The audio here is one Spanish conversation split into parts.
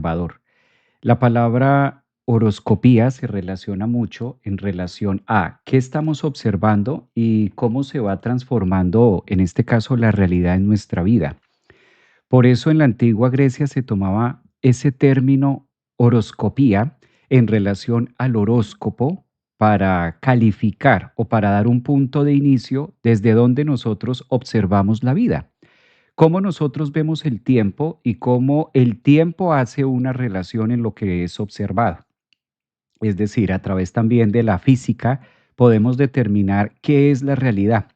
observador. La palabra horoscopía se relaciona mucho en relación a qué estamos observando y cómo se va transformando, en este caso, la realidad en nuestra vida. Por eso en la antigua Grecia se tomaba ese término horoscopía en relación al horóscopo para calificar o para dar un punto de inicio desde donde nosotros observamos la vida, cómo nosotros vemos el tiempo y cómo el tiempo hace una relación en lo que es observado. Es decir, a través también de la física podemos determinar qué es la realidad.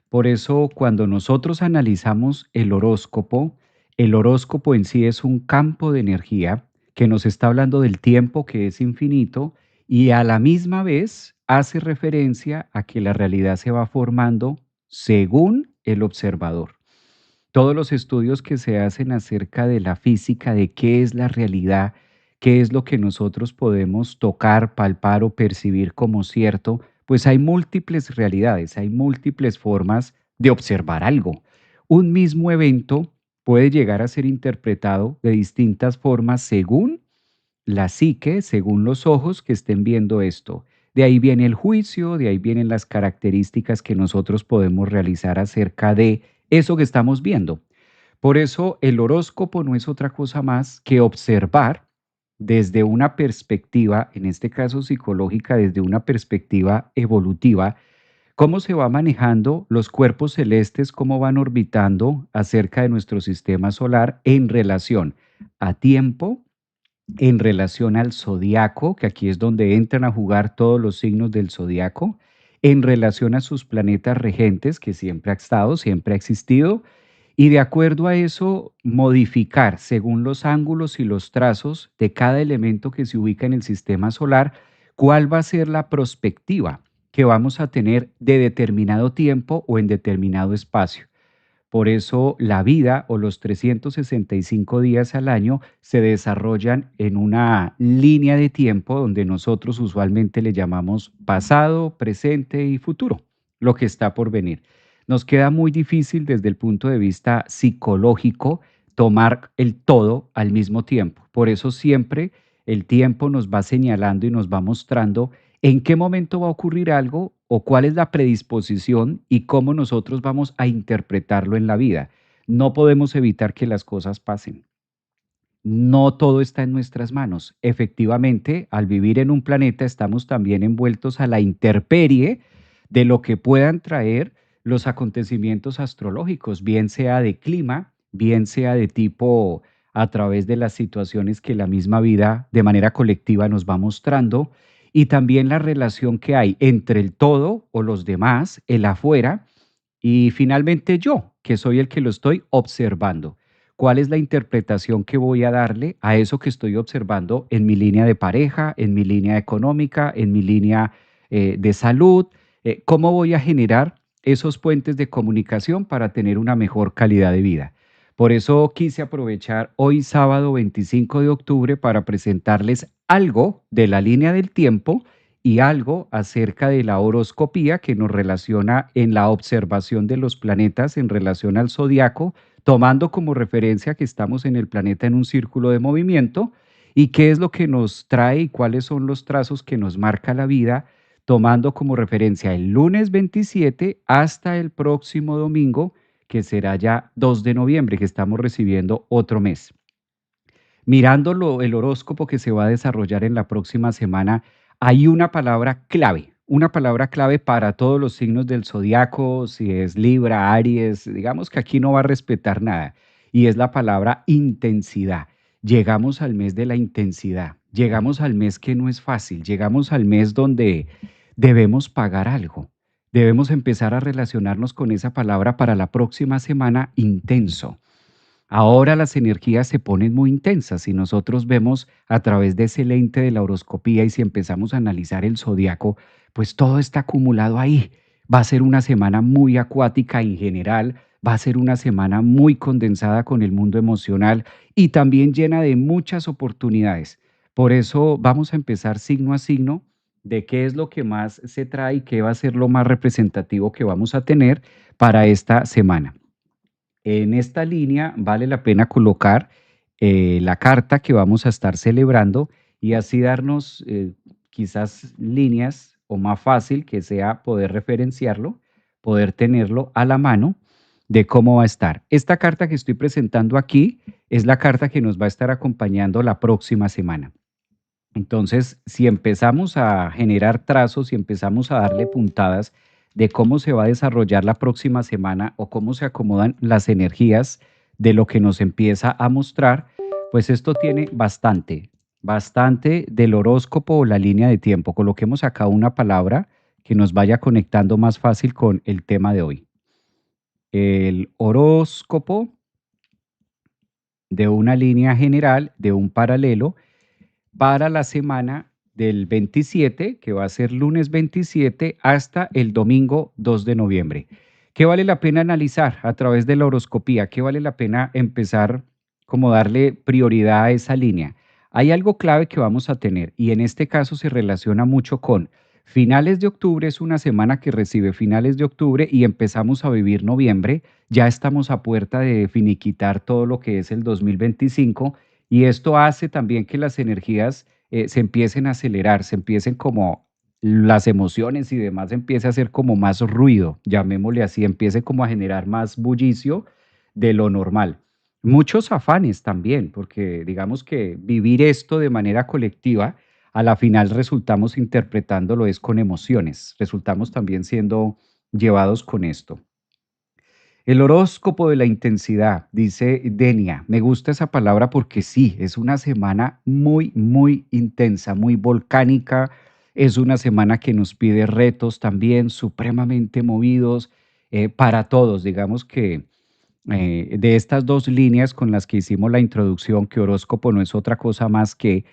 Por eso, cuando nosotros analizamos el horóscopo en sí es un campo de energía que nos está hablando del tiempo que es infinito y a la misma vez hace referencia a que la realidad se va formando según el observador. Todos los estudios que se hacen acerca de la física, de qué es la realidad, qué es lo que nosotros podemos tocar, palpar o percibir como cierto, pues hay múltiples realidades, hay múltiples formas de observar algo. Un mismo evento puede llegar a ser interpretado de distintas formas según la psique, según los ojos que estén viendo esto. De ahí viene el juicio, de ahí vienen las características que nosotros podemos realizar acerca de eso que estamos viendo. Por eso el horóscopo no es otra cosa más que observar desde una perspectiva, en este caso psicológica, desde una perspectiva evolutiva, cómo se va manejando los cuerpos celestes, cómo van orbitando acerca de nuestro sistema solar en relación a tiempo, en relación al zodiaco, que aquí es donde entran a jugar todos los signos del zodiaco, en relación a sus planetas regentes, que siempre ha estado, siempre ha existido, y de acuerdo a eso modificar según los ángulos y los trazos de cada elemento que se ubica en el sistema solar, cuál va a ser la perspectiva que vamos a tener de determinado tiempo o en determinado espacio. Por eso la vida o los 365 días al año se desarrollan en una línea de tiempo donde nosotros usualmente le llamamos pasado, presente y futuro, lo que está por venir. Nos queda muy difícil desde el punto de vista psicológico tomar el todo al mismo tiempo. Por eso siempre el tiempo nos va señalando y nos va mostrando en qué momento va a ocurrir algo o cuál es la predisposición y cómo nosotros vamos a interpretarlo en la vida. No podemos evitar que las cosas pasen. No todo está en nuestras manos. Efectivamente, al vivir en un planeta estamos también envueltos a la intemperie de lo que puedan traer los acontecimientos astrológicos, bien sea de clima, bien sea de tipo a través de las situaciones que la misma vida de manera colectiva nos va mostrando y también la relación que hay entre el todo o los demás, el afuera y finalmente yo, que soy el que lo estoy observando. ¿Cuál es la interpretación que voy a darle a eso que estoy observando en mi línea de pareja, en mi línea económica, en mi línea de salud? ¿Cómo voy a generar esos puentes de comunicación para tener una mejor calidad de vida? Por eso quise aprovechar hoy sábado 25 de octubre para presentarles algo de la línea del tiempo y algo acerca de la horoscopía que nos relaciona en la observación de los planetas en relación al zodiaco, tomando como referencia que estamos en el planeta en un círculo de movimiento y qué es lo que nos trae y cuáles son los trazos que nos marca la vida, tomando como referencia el lunes 27 hasta el próximo domingo, que será ya 2 de noviembre, que estamos recibiendo otro mes. Mirándolo el horóscopo que se va a desarrollar en la próxima semana, hay una palabra clave para todos los signos del zodiaco, si es Libra, Aries, digamos que aquí no va a respetar nada, y es la palabra intensidad. Llegamos al mes de la intensidad, llegamos al mes que no es fácil, llegamos al mes donde debemos pagar algo. Debemos empezar a relacionarnos con esa palabra para la próxima semana, intenso. Ahora las energías se ponen muy intensas y nosotros vemos a través de ese lente de la horoscopía y si empezamos a analizar el zodiaco, pues todo está acumulado ahí. Va a ser una semana muy acuática en general, va a ser una semana muy condensada con el mundo emocional y también llena de muchas oportunidades. Por eso vamos a empezar signo a signo de qué es lo que más se trae y qué va a ser lo más representativo que vamos a tener para esta semana. En esta línea vale la pena colocar la carta que vamos a estar celebrando y así darnos quizás líneas o más fácil que sea poder referenciarlo, poder tenerlo a la mano de cómo va a estar. Esta carta que estoy presentando aquí es la carta que nos va a estar acompañando la próxima semana. Entonces, si empezamos a generar trazos y empezamos a darle puntadas de cómo se va a desarrollar la próxima semana o cómo se acomodan las energías de lo que nos empieza a mostrar, pues esto tiene bastante del horóscopo o la línea de tiempo. Coloquemos acá una palabra que nos vaya conectando más fácil con el tema de hoy. El horóscopo de una línea general, de un paralelo para la semana del 27, que va a ser lunes 27, hasta el domingo 2 de noviembre. ¿Qué vale la pena analizar a través de la horoscopía? ¿Qué vale la pena empezar como darle prioridad a esa línea? Hay algo clave que vamos a tener y en este caso se relaciona mucho con finales de octubre, es una semana que recibe finales de octubre y empezamos a vivir noviembre, ya estamos a puerta de finiquitar todo lo que es el 2025 y esto hace también que las energías se empiecen a acelerar, se empiecen como las emociones y demás, empiece a hacer como más ruido, llamémosle así, empiece como a generar más bullicio de lo normal. Muchos afanes también, porque digamos que vivir esto de manera colectiva, a la final resultamos interpretándolo es con emociones, resultamos también siendo llevados con esto. El horóscopo de la intensidad, dice Denia. Me gusta esa palabra porque sí, es una semana muy intensa, muy volcánica. Es una semana que nos pide retos también supremamente movidos para todos. Digamos que de estas dos líneas con las que hicimos la introducción, que horóscopo no es otra cosa más que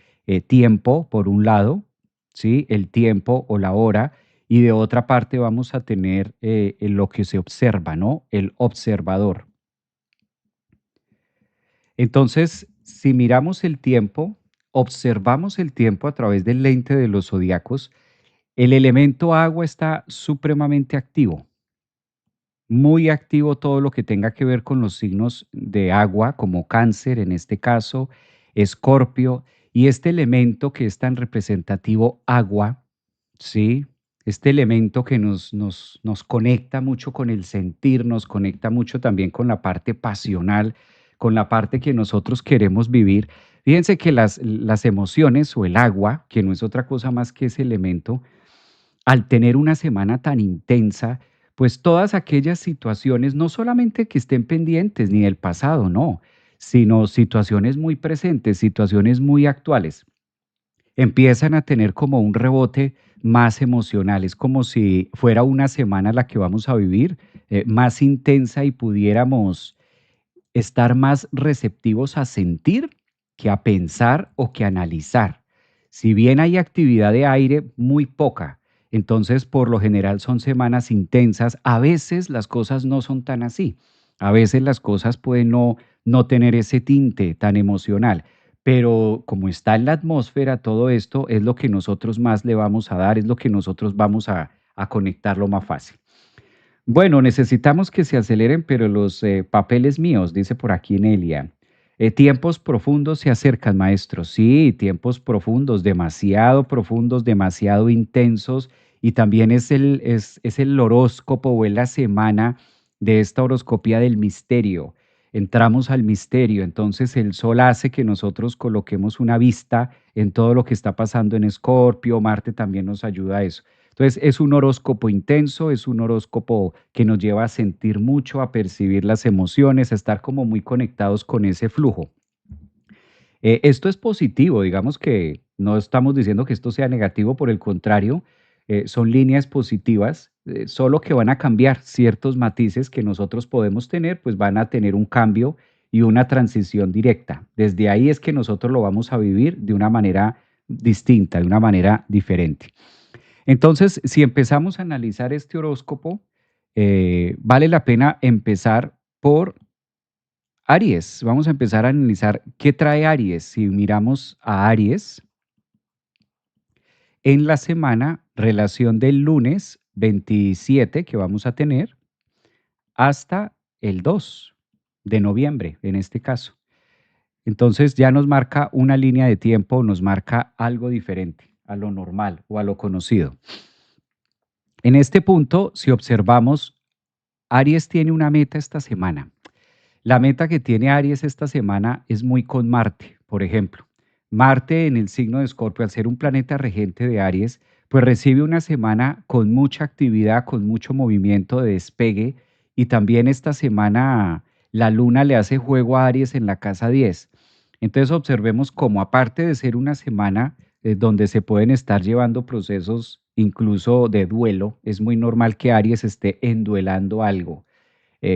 tiempo, por un lado, ¿sí? El tiempo o la hora, y de otra parte vamos a tener lo que se observa, ¿no? El observador. Entonces, si miramos el tiempo, observamos el tiempo a través del lente de los zodiacos, el elemento agua está supremamente activo, muy activo todo lo que tenga que ver con los signos de agua, como cáncer en este caso, escorpio, y este elemento que es tan representativo, agua, ¿sí? Este elemento que nos conecta mucho con el sentir, nos conecta mucho también con la parte pasional, con la parte que nosotros queremos vivir. Fíjense que las emociones o el agua, que no es otra cosa más que ese elemento, al tener una semana tan intensa, pues todas aquellas situaciones, no solamente que estén pendientes ni del pasado, no, sino situaciones muy presentes, situaciones muy actuales, empiezan a tener como un rebote más emocional. Es como si fuera una semana la que vamos a vivir más intensa y pudiéramos estar más receptivos a sentir que a pensar o que a analizar. Si bien hay actividad de aire, muy poca. Entonces, por lo general son semanas intensas. A veces las cosas no son tan así. A veces las cosas pueden no tener ese tinte tan emocional. Pero como está en la atmósfera, todo esto es lo que nosotros más le vamos a dar, es lo que nosotros vamos a conectarlo más fácil. Bueno, necesitamos que se aceleren, pero los papeles míos, dice por aquí Nelia. Tiempos profundos se acercan, maestro. Sí, tiempos profundos, demasiado intensos. Y también es el horóscopo o es la semana de esta horoscopía del misterio. Entramos al misterio. Entonces el sol hace que nosotros coloquemos una vista en todo lo que está pasando en Escorpio. Marte también nos ayuda a eso. Entonces, es un horóscopo intenso, es un horóscopo que nos lleva a sentir mucho, a percibir las emociones, a estar como muy conectados con ese flujo. Esto es positivo, digamos que no estamos diciendo que esto sea negativo, por el contrario, son líneas positivas, solo que van a cambiar ciertos matices que nosotros podemos tener, pues van a tener un cambio y una transición directa. Desde ahí es que nosotros lo vamos a vivir de una manera distinta, de una manera diferente. Entonces, si empezamos a analizar este horóscopo, vale la pena empezar por Aries. Vamos a empezar a analizar qué trae Aries. Si miramos a Aries en la semana, relación del lunes 27 que vamos a tener hasta el 2 de noviembre, en este caso. Entonces ya nos marca una línea de tiempo, nos marca algo diferente a lo normal o a lo conocido. En este punto, si observamos, Aries tiene una meta esta semana. La meta que tiene Aries esta semana es muy con Marte, por ejemplo. Marte en el signo de Escorpio, al ser un planeta regente de Aries, pues recibe una semana con mucha actividad, con mucho movimiento de despegue y también esta semana la luna le hace juego a Aries en la casa 10. Entonces observemos cómo aparte de ser una semana donde se pueden estar llevando procesos incluso de duelo, es muy normal que Aries esté enduelando algo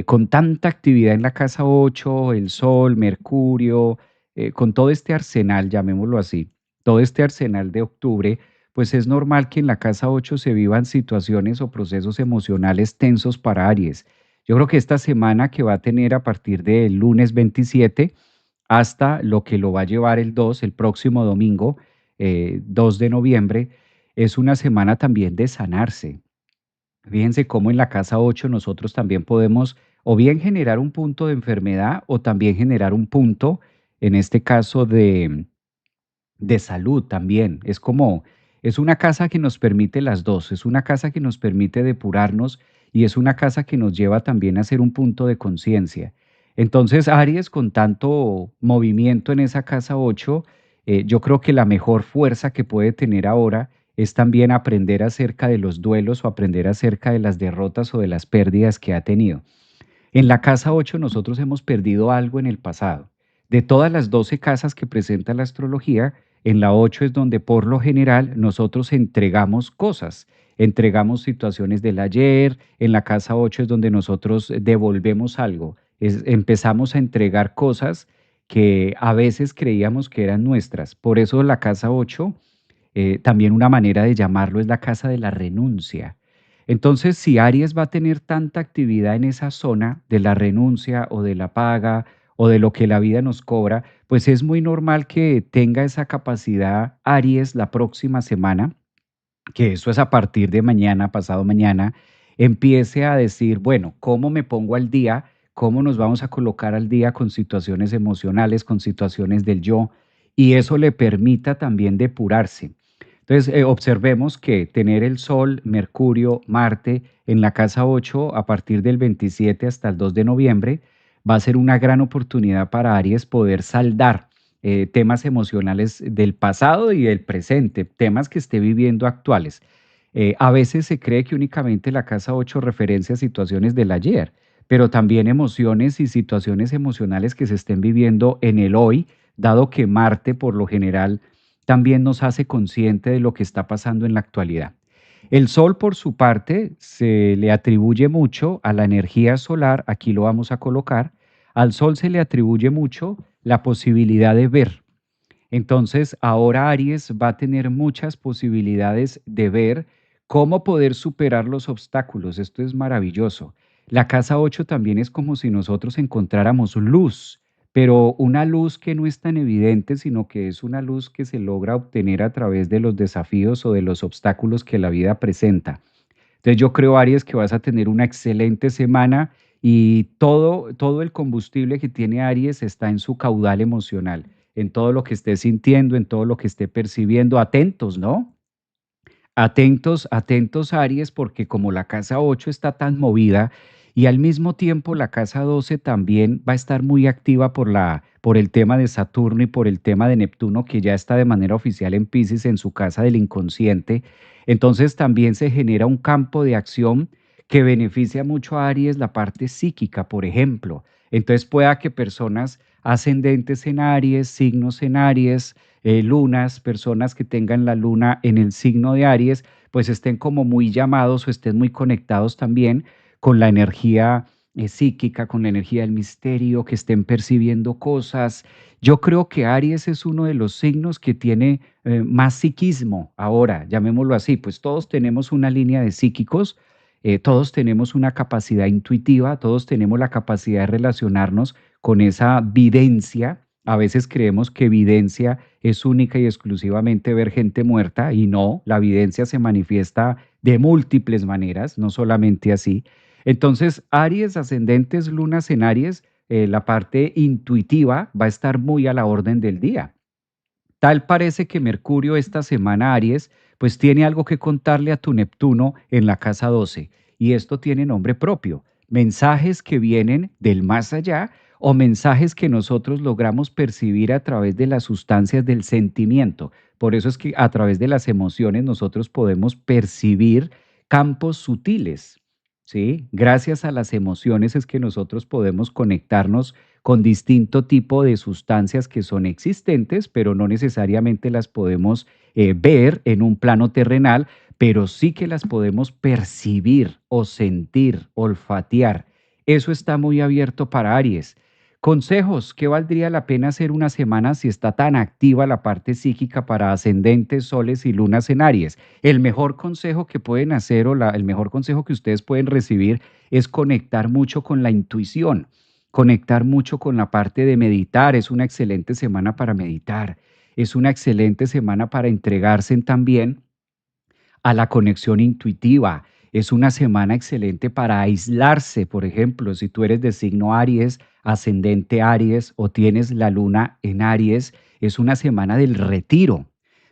con tanta actividad en la casa 8, el Sol, Mercurio, con todo este arsenal, llamémoslo así, todo este arsenal de octubre, pues es normal que en la casa 8 se vivan situaciones o procesos emocionales tensos para Aries. Yo creo que esta semana que va a tener a partir del lunes 27 hasta lo que lo va a llevar el 2, el próximo domingo, 2 de noviembre, es una semana también de sanarse. Fíjense cómo en la casa 8 nosotros también podemos o bien generar un punto de enfermedad o también generar un punto, en este caso, de salud también. Es como, es una casa que nos permite las dos, es una casa que nos permite depurarnos y es una casa que nos lleva también a ser un punto de conciencia. Entonces, Aries, con tanto movimiento en esa casa 8, yo creo que la mejor fuerza que puede tener ahora es también aprender acerca de los duelos o aprender acerca de las derrotas o de las pérdidas que ha tenido. En la casa 8 nosotros hemos perdido algo en el pasado. De todas las 12 casas que presenta la astrología, en la 8 es donde por lo general nosotros entregamos cosas, entregamos situaciones del ayer, en la casa 8 es donde nosotros devolvemos algo, empezamos a entregar cosas que a veces creíamos que eran nuestras. Por eso la casa 8 también una manera de llamarlo es la casa de la renuncia. Entonces, si Aries va a tener tanta actividad en esa zona de la renuncia o de la paga o de lo que la vida nos cobra, pues es muy normal que tenga esa capacidad Aries la próxima semana, que eso es a partir de mañana, pasado mañana, empiece a decir, bueno, ¿cómo me pongo al día? ¿Cómo nos vamos a colocar al día con situaciones emocionales, con situaciones del yo? Y eso le permita también depurarse. Entonces, observemos que tener el Sol, Mercurio, Marte en la casa 8 a partir del 27 hasta el 2 de noviembre va a ser una gran oportunidad para Aries poder saldar temas emocionales del pasado y del presente, temas que esté viviendo actuales. A veces se cree que únicamente la casa 8 referencia a situaciones del ayer, pero también emociones y situaciones emocionales que se estén viviendo en el hoy, dado que Marte por lo general también nos hace consciente de lo que está pasando en la actualidad. El Sol, por su parte, se le atribuye mucho a la energía solar, aquí lo vamos a colocar, al Sol se le atribuye mucho la posibilidad de ver. Entonces, ahora Aries va a tener muchas posibilidades de ver cómo poder superar los obstáculos. Esto es maravilloso. La casa 8 también es como si nosotros encontráramos luz, pero una luz que no es tan evidente, sino que es una luz que se logra obtener a través de los desafíos o de los obstáculos que la vida presenta. Entonces yo creo, Aries, que vas a tener una excelente semana y todo el combustible que tiene Aries está en su caudal emocional, en todo lo que esté sintiendo, en todo lo que esté percibiendo. Atentos, ¿no? Atentos, atentos Aries, porque como la casa 8 está tan movida y al mismo tiempo la casa 12 también va a estar muy activa por el tema de Saturno y por el tema de Neptuno, que ya está de manera oficial en Piscis en su casa del inconsciente. Entonces también se genera un campo de acción que beneficia mucho a Aries, la parte psíquica, por ejemplo. Entonces pueda que personas ascendentes en Aries, signos en Aries, lunas, personas que tengan la luna en el signo de Aries, pues estén como muy llamados o estén muy conectados también con la energía psíquica, con la energía del misterio, que estén percibiendo cosas. Yo creo que Aries es uno de los signos que tiene más psiquismo ahora, llamémoslo así, pues todos tenemos una línea de psíquicos, todos tenemos una capacidad intuitiva, todos tenemos la capacidad de relacionarnos con esa videncia. A veces creemos que evidencia es única y exclusivamente ver gente muerta y no, la evidencia se manifiesta de múltiples maneras, no solamente así. Entonces, Aries, ascendentes, lunas en Aries, la parte intuitiva va a estar muy a la orden del día. Tal parece que Mercurio esta semana, Aries, pues tiene algo que contarle a tu Neptuno en la casa 12. Y esto tiene nombre propio. Mensajes que vienen del más allá o mensajes que nosotros logramos percibir a través de las sustancias del sentimiento. Por eso es que a través de las emociones nosotros podemos percibir campos sutiles. ¿Sí? Gracias a las emociones es que nosotros podemos conectarnos con distinto tipo de sustancias que son existentes, pero no necesariamente las podemos ver en un plano terrenal, pero sí que las podemos percibir o sentir, olfatear. Eso está muy abierto para Aries. Consejos, ¿qué valdría la pena hacer una semana si está tan activa la parte psíquica para ascendentes, soles y lunas en Aries? El mejor consejo que pueden hacer o el mejor consejo que ustedes pueden recibir es conectar mucho con la intuición, conectar mucho con la parte de meditar. Es una excelente semana para meditar. Es una excelente semana para entregarse también a la conexión intuitiva. Es una semana excelente para aislarse, por ejemplo, si tú eres de signo Aries, ascendente Aries o tienes la luna en Aries, es una semana del retiro.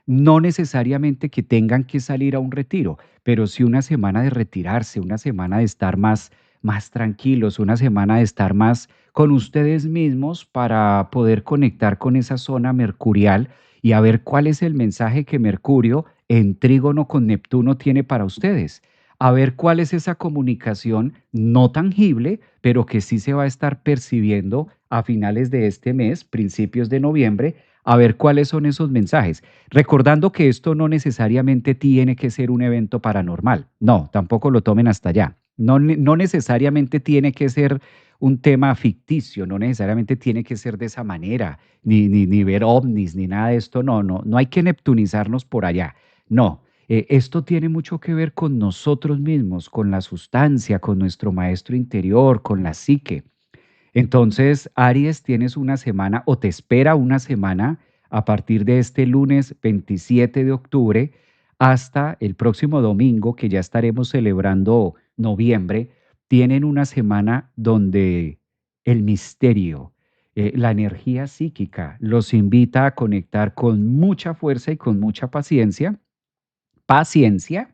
No necesariamente que tengan que salir a un retiro, pero sí una semana de retirarse, una semana de estar más tranquilos, una semana de estar más con ustedes mismos para poder conectar con esa zona mercurial y a ver cuál es el mensaje que Mercurio en trígono con Neptuno tiene para ustedes. A ver cuál es esa comunicación no tangible, pero que sí se va a estar percibiendo a finales de este mes, principios de noviembre, a ver cuáles son esos mensajes. Recordando que esto no necesariamente tiene que ser un evento paranormal. No, tampoco lo tomen hasta allá. No, no necesariamente tiene que ser un tema ficticio, no necesariamente tiene que ser de esa manera, ni ver ovnis, ni nada de esto. No, no, no hay que neptunizarnos por allá. No, esto tiene mucho que ver con nosotros mismos, con la sustancia, con nuestro maestro interior, con la psique. Entonces, Aries, tienes una semana o te espera una semana a partir de este lunes 27 de octubre hasta el próximo domingo, que ya estaremos celebrando noviembre. Tienen una semana donde el misterio, la energía psíquica los invita a conectar con mucha fuerza y con mucha paciencia. Paciencia,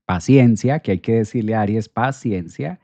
paciencia, que hay que decirle a Aries, paciencia.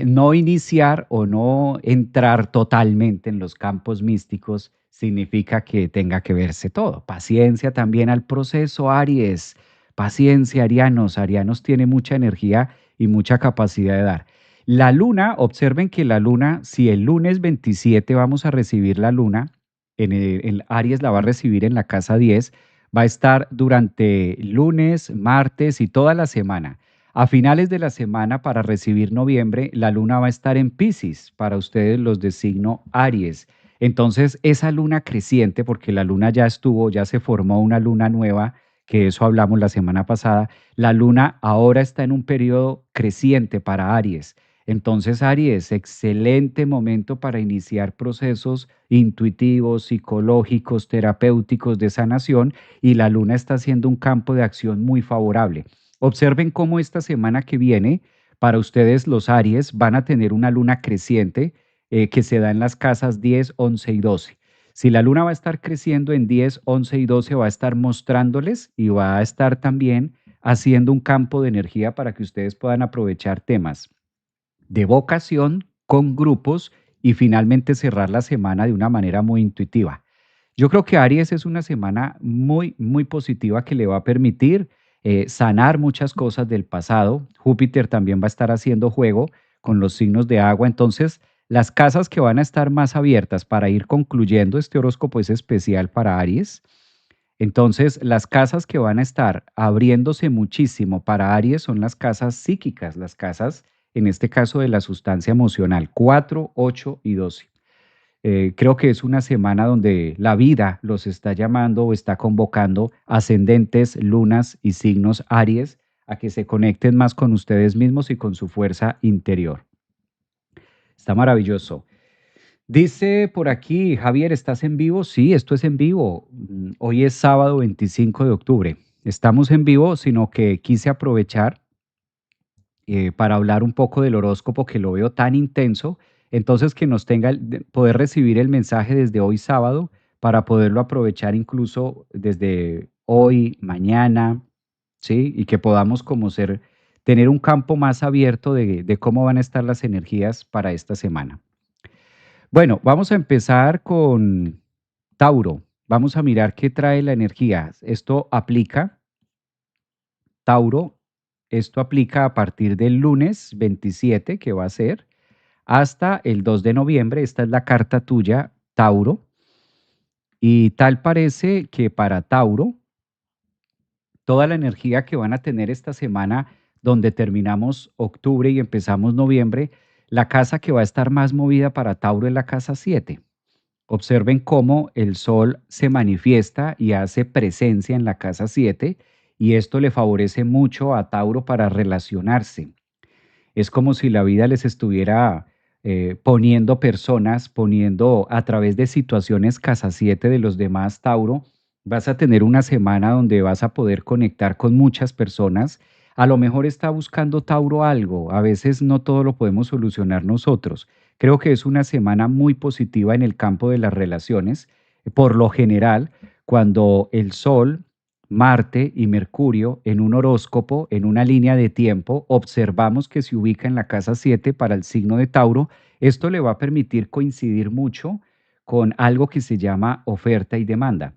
No iniciar o no entrar totalmente en los campos místicos significa que tenga que verse todo. Paciencia también al proceso, Aries. Paciencia, Arianos. Arianos tiene mucha energía y mucha capacidad de dar. La luna, observen que la luna, si el lunes 27 vamos a recibir la luna, en Aries la va a recibir en la casa 10, va a estar durante lunes, martes y toda la semana. A finales de la semana, para recibir noviembre, la luna va a estar en Piscis, para ustedes los de signo Aries. Entonces, esa luna creciente, porque la luna ya estuvo, ya se formó una luna nueva, que eso hablamos la semana pasada, la luna ahora está en un periodo creciente para Aries. Entonces, Aries, excelente momento para iniciar procesos intuitivos, psicológicos, terapéuticos de sanación, y la luna está haciendo un campo de acción muy favorable. Observen cómo esta semana que viene, para ustedes los Aries, van a tener una luna creciente que se da en las casas 10, 11 y 12. Si la luna va a estar creciendo en 10, 11 y 12, va a estar mostrándoles y va a estar también haciendo un campo de energía para que ustedes puedan aprovechar temas de vocación con grupos y finalmente cerrar la semana de una manera muy intuitiva. Yo creo que Aries es una semana muy, muy positiva que le va a permitir sanar muchas cosas del pasado. Júpiter también va a estar haciendo juego con los signos de agua. Entonces, las casas que van a estar más abiertas para ir concluyendo, este horóscopo es especial para Aries. Entonces, las casas que van a estar abriéndose muchísimo para Aries son las casas psíquicas, las casas, en este caso, de la sustancia emocional, 4, 8 y 12. Creo que es una semana donde la vida los está llamando o está convocando ascendentes, lunas y signos Aries a que se conecten más con ustedes mismos y con su fuerza interior. Está maravilloso. Dice por aquí, Javier, ¿estás en vivo? Sí, esto es en vivo. Hoy es sábado 25 de octubre. Estamos en vivo, sino que quise aprovechar para hablar un poco del horóscopo que lo veo tan intenso. Entonces, que nos tenga poder recibir el mensaje desde hoy sábado para poderlo aprovechar incluso desde hoy, mañana, ¿sí? Y que podamos como tener un campo más abierto de cómo van a estar las energías para esta semana. Bueno, vamos a empezar con Tauro. Vamos a mirar qué trae la energía. Esto aplica, Tauro, esto aplica a partir del lunes 27, que va a ser, hasta el 2 de noviembre. Esta es la carta tuya, Tauro. Y tal parece que para Tauro, toda la energía que van a tener esta semana, donde terminamos octubre y empezamos noviembre, la casa que va a estar más movida para Tauro es la casa 7. Observen cómo el sol se manifiesta y hace presencia en la casa 7 y esto le favorece mucho a Tauro para relacionarse. Es como si la vida les estuviera poniendo personas, poniendo a través de situaciones casa 7 de los demás, Tauro. Vas a tener una semana donde vas a poder conectar con muchas personas. A lo mejor está buscando Tauro algo. A veces no todo lo podemos solucionar nosotros. Creo que es una semana muy positiva en el campo de las relaciones. Por lo general, cuando el Sol, Marte y Mercurio en un horóscopo, en una línea de tiempo, observamos que se ubica en la casa 7 para el signo de Tauro. Esto le va a permitir coincidir mucho con algo que se llama oferta y demanda.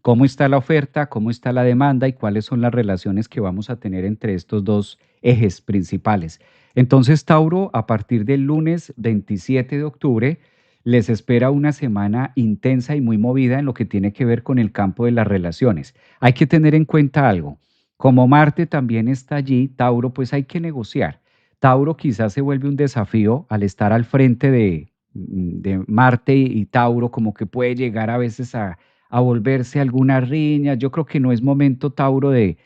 ¿Cómo está la oferta? ¿Cómo está la demanda? ¿Y cuáles son las relaciones que vamos a tener entre estos dos ejes principales? Entonces, Tauro, a partir del lunes 27 de octubre, les espera una semana intensa y muy movida en lo que tiene que ver con el campo de las relaciones. Hay que tener en cuenta algo. Como Marte también está allí, Tauro, pues hay que negociar. Tauro quizás se vuelve un desafío al estar al frente de Marte y Tauro, como que puede llegar a veces a volverse alguna riña. Yo creo que no es momento, Tauro, de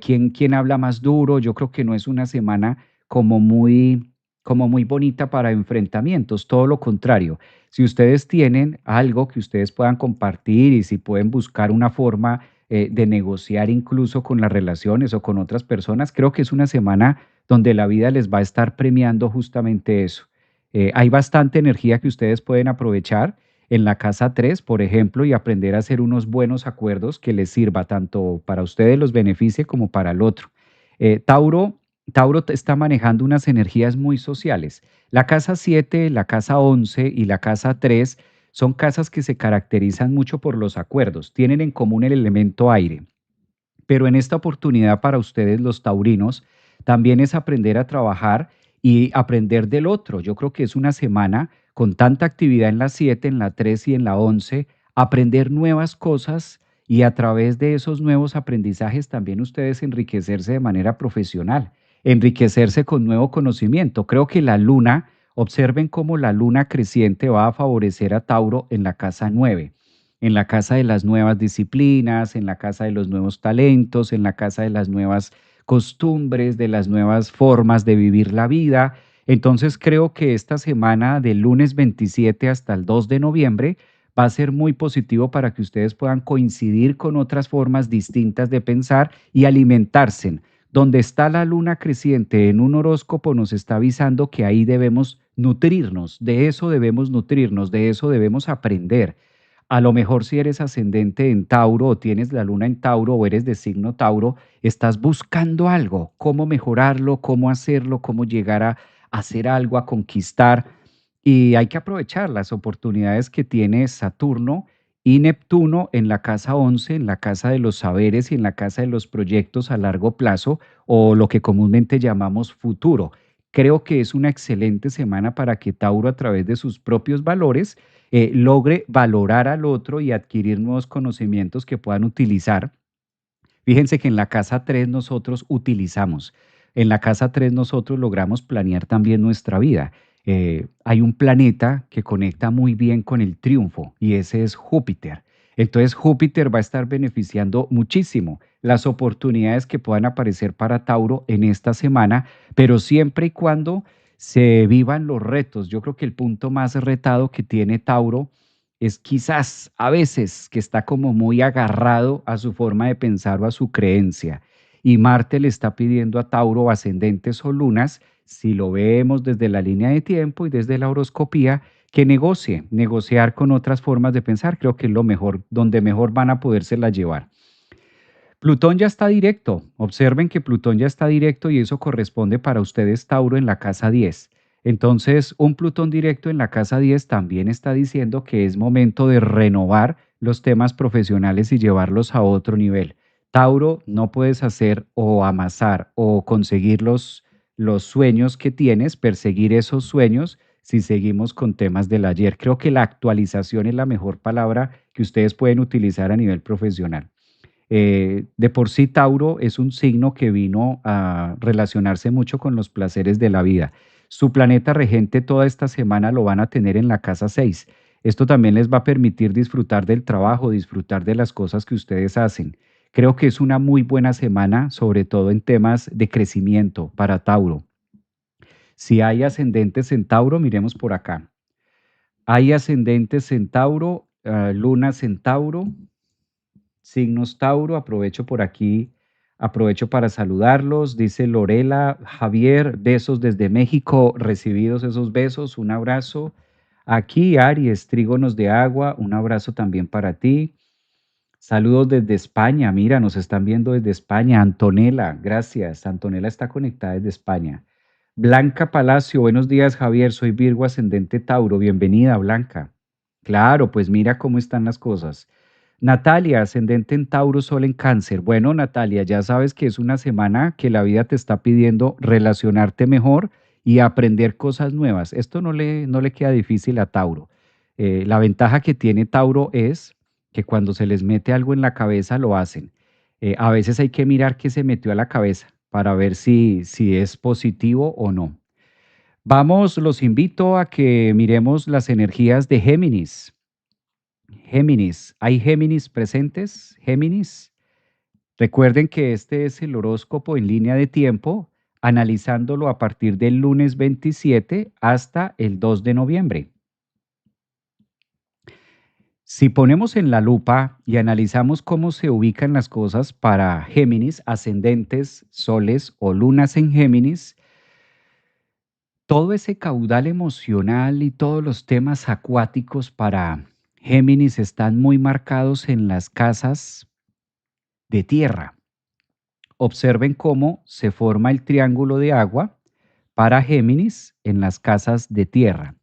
quién habla más duro. Yo creo que no es una semana como muy bonita para enfrentamientos, todo lo contrario. Si ustedes tienen algo que ustedes puedan compartir y si pueden buscar una forma de negociar incluso con las relaciones o con otras personas, creo que es una semana donde la vida les va a estar premiando justamente eso. Hay bastante energía que ustedes pueden aprovechar en la casa 3, por ejemplo, y aprender a hacer unos buenos acuerdos que les sirva tanto para ustedes los beneficie como para el otro. Tauro, está manejando unas energías muy sociales. La casa 7, la casa 11 y la casa 3 son casas que se caracterizan mucho por los acuerdos, tienen en común el elemento aire. Pero en esta oportunidad para ustedes, los taurinos, también es aprender a trabajar y aprender del otro. Yo creo que es una semana con tanta actividad en la 7, en la 3 y en la 11, aprender nuevas cosas y a través de esos nuevos aprendizajes también ustedes enriquecerse de manera profesional, enriquecerse con nuevo conocimiento. Creo que la luna, observen cómo la luna creciente va a favorecer a Tauro en la casa 9, en la casa de las nuevas disciplinas, en la casa de los nuevos talentos, en la casa de las nuevas costumbres, de las nuevas formas de vivir la vida. Entonces creo que esta semana del lunes 27 hasta el 2 de noviembre va a ser muy positivo para que ustedes puedan coincidir con otras formas distintas de pensar y alimentarse. Donde está la luna creciente en un horóscopo nos está avisando que ahí debemos nutrirnos, de eso debemos nutrirnos, de eso debemos aprender. A lo mejor si eres ascendente en Tauro o tienes la luna en Tauro o eres de signo Tauro, estás buscando algo, cómo mejorarlo, cómo hacerlo, cómo llegar a hacer algo, a conquistar. Y hay que aprovechar las oportunidades que tiene Saturno y Neptuno en la casa 11, en la casa de los saberes y en la casa de los proyectos a largo plazo o lo que comúnmente llamamos futuro. Creo que es una excelente semana para que Tauro a través de sus propios valores logre valorar al otro y adquirir nuevos conocimientos que puedan utilizar. Fíjense que en la casa 3 nosotros utilizamos, en la casa 3 nosotros logramos planear también nuestra vida. Hay un planeta que conecta muy bien con el triunfo y ese es Júpiter. Entonces Júpiter va a estar beneficiando muchísimo las oportunidades que puedan aparecer para Tauro en esta semana, pero siempre y cuando se vivan los retos. Yo creo que el punto más retado que tiene Tauro es quizás a veces que está como muy agarrado a su forma de pensar o a su creencia. y Marte le está pidiendo a Tauro ascendentes o lunas, si lo vemos desde la línea de tiempo y desde la horoscopía, que negociar con otras formas de pensar, creo que es lo mejor, donde mejor van a podérsela llevar. Plutón ya está directo. Observen que Plutón ya está directo y eso corresponde para ustedes, Tauro, en la casa 10. Entonces, un Plutón directo en la casa 10 también está diciendo que es momento de renovar los temas profesionales y llevarlos a otro nivel. Tauro, no puedes hacer o amasar o conseguir los sueños que tienes, perseguir esos sueños si seguimos con temas del ayer. Creo que la actualización es la mejor palabra que ustedes pueden utilizar a nivel profesional. De por sí, Tauro es un signo que vino a relacionarse mucho con los placeres de la vida. Su planeta regente toda esta semana lo van a tener en la casa 6. Esto también les va a permitir disfrutar del trabajo, disfrutar de las cosas que ustedes hacen. Creo que es una muy buena semana, sobre todo en temas de crecimiento para Tauro. Si hay ascendentes en Tauro, miremos por acá. Hay ascendentes en Tauro, lunas en Tauro, signos Tauro, aprovecho por aquí, aprovecho para saludarlos. Dice Lorela, Javier, besos desde México, recibidos esos besos, un abrazo. Aquí Aries, trígonos de agua, un abrazo también para ti. Saludos desde España, mira, nos están viendo desde España. Antonella, gracias. Antonella está conectada desde España. Blanca Palacio, buenos días Javier, soy Virgo ascendente Tauro, bienvenida Blanca. Claro, pues mira cómo están las cosas. Natalia, ascendente en Tauro, Sol en Cáncer. Bueno, Natalia, ya sabes que es una semana que la vida te está pidiendo relacionarte mejor y aprender cosas nuevas. Esto no le queda difícil a Tauro. La ventaja que tiene Tauro es que cuando se les mete algo en la cabeza lo hacen. A veces hay que mirar qué se metió a la cabeza para ver si es positivo o no. Vamos, los invito a que miremos las energías de Géminis. Géminis, ¿hay Géminis presentes? Géminis. Recuerden que este es el horóscopo en línea de tiempo, analizándolo a partir del lunes 27 hasta el 2 de noviembre. Si ponemos en la lupa y analizamos cómo se ubican las cosas para Géminis, ascendentes, soles o lunas en Géminis, todo ese caudal emocional y todos los temas acuáticos para Géminis están muy marcados en las casas de tierra. Observen cómo se forma el triángulo de agua para Géminis en las casas de tierra.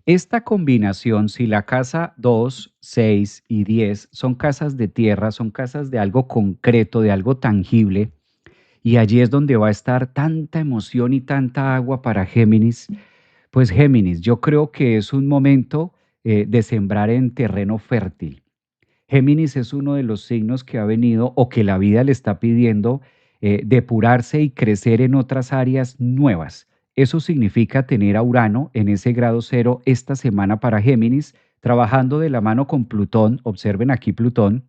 Esta combinación, si la casa 2, 6 y 10 son casas de tierra, son casas de algo concreto, de algo tangible, y allí es donde va a estar tanta emoción y tanta agua para Géminis, pues Géminis, yo creo que es un momento de sembrar en terreno fértil. Géminis es uno de los signos que ha venido o que la vida le está pidiendo depurarse y crecer en otras áreas nuevas. Eso significa tener a Urano en ese grado cero esta semana para Géminis, trabajando de la mano con Plutón. Observen aquí Plutón.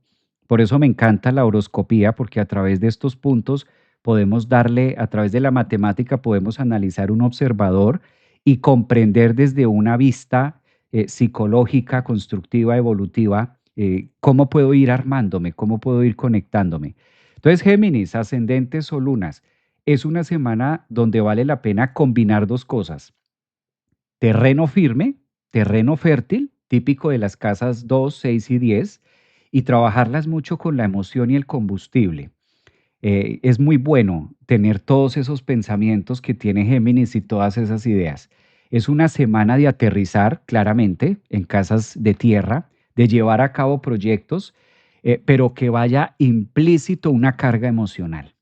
Por eso me encanta la horoscopía, porque a través de estos puntos podemos darle, a través de la matemática, podemos analizar un observador y comprender desde una vista psicológica, constructiva, evolutiva, cómo puedo ir armándome, cómo puedo ir conectándome. Entonces, Géminis, ascendentes o lunas, es una semana donde vale la pena combinar dos cosas. Terreno firme, terreno fértil, típico de las casas 2, 6 y 10, y trabajarlas mucho con la emoción y el combustible. Es muy bueno tener todos esos pensamientos que tiene Géminis y todas esas ideas. Es una semana de aterrizar claramente en casas de tierra, de llevar a cabo proyectos, pero que vaya implícito una carga emocional.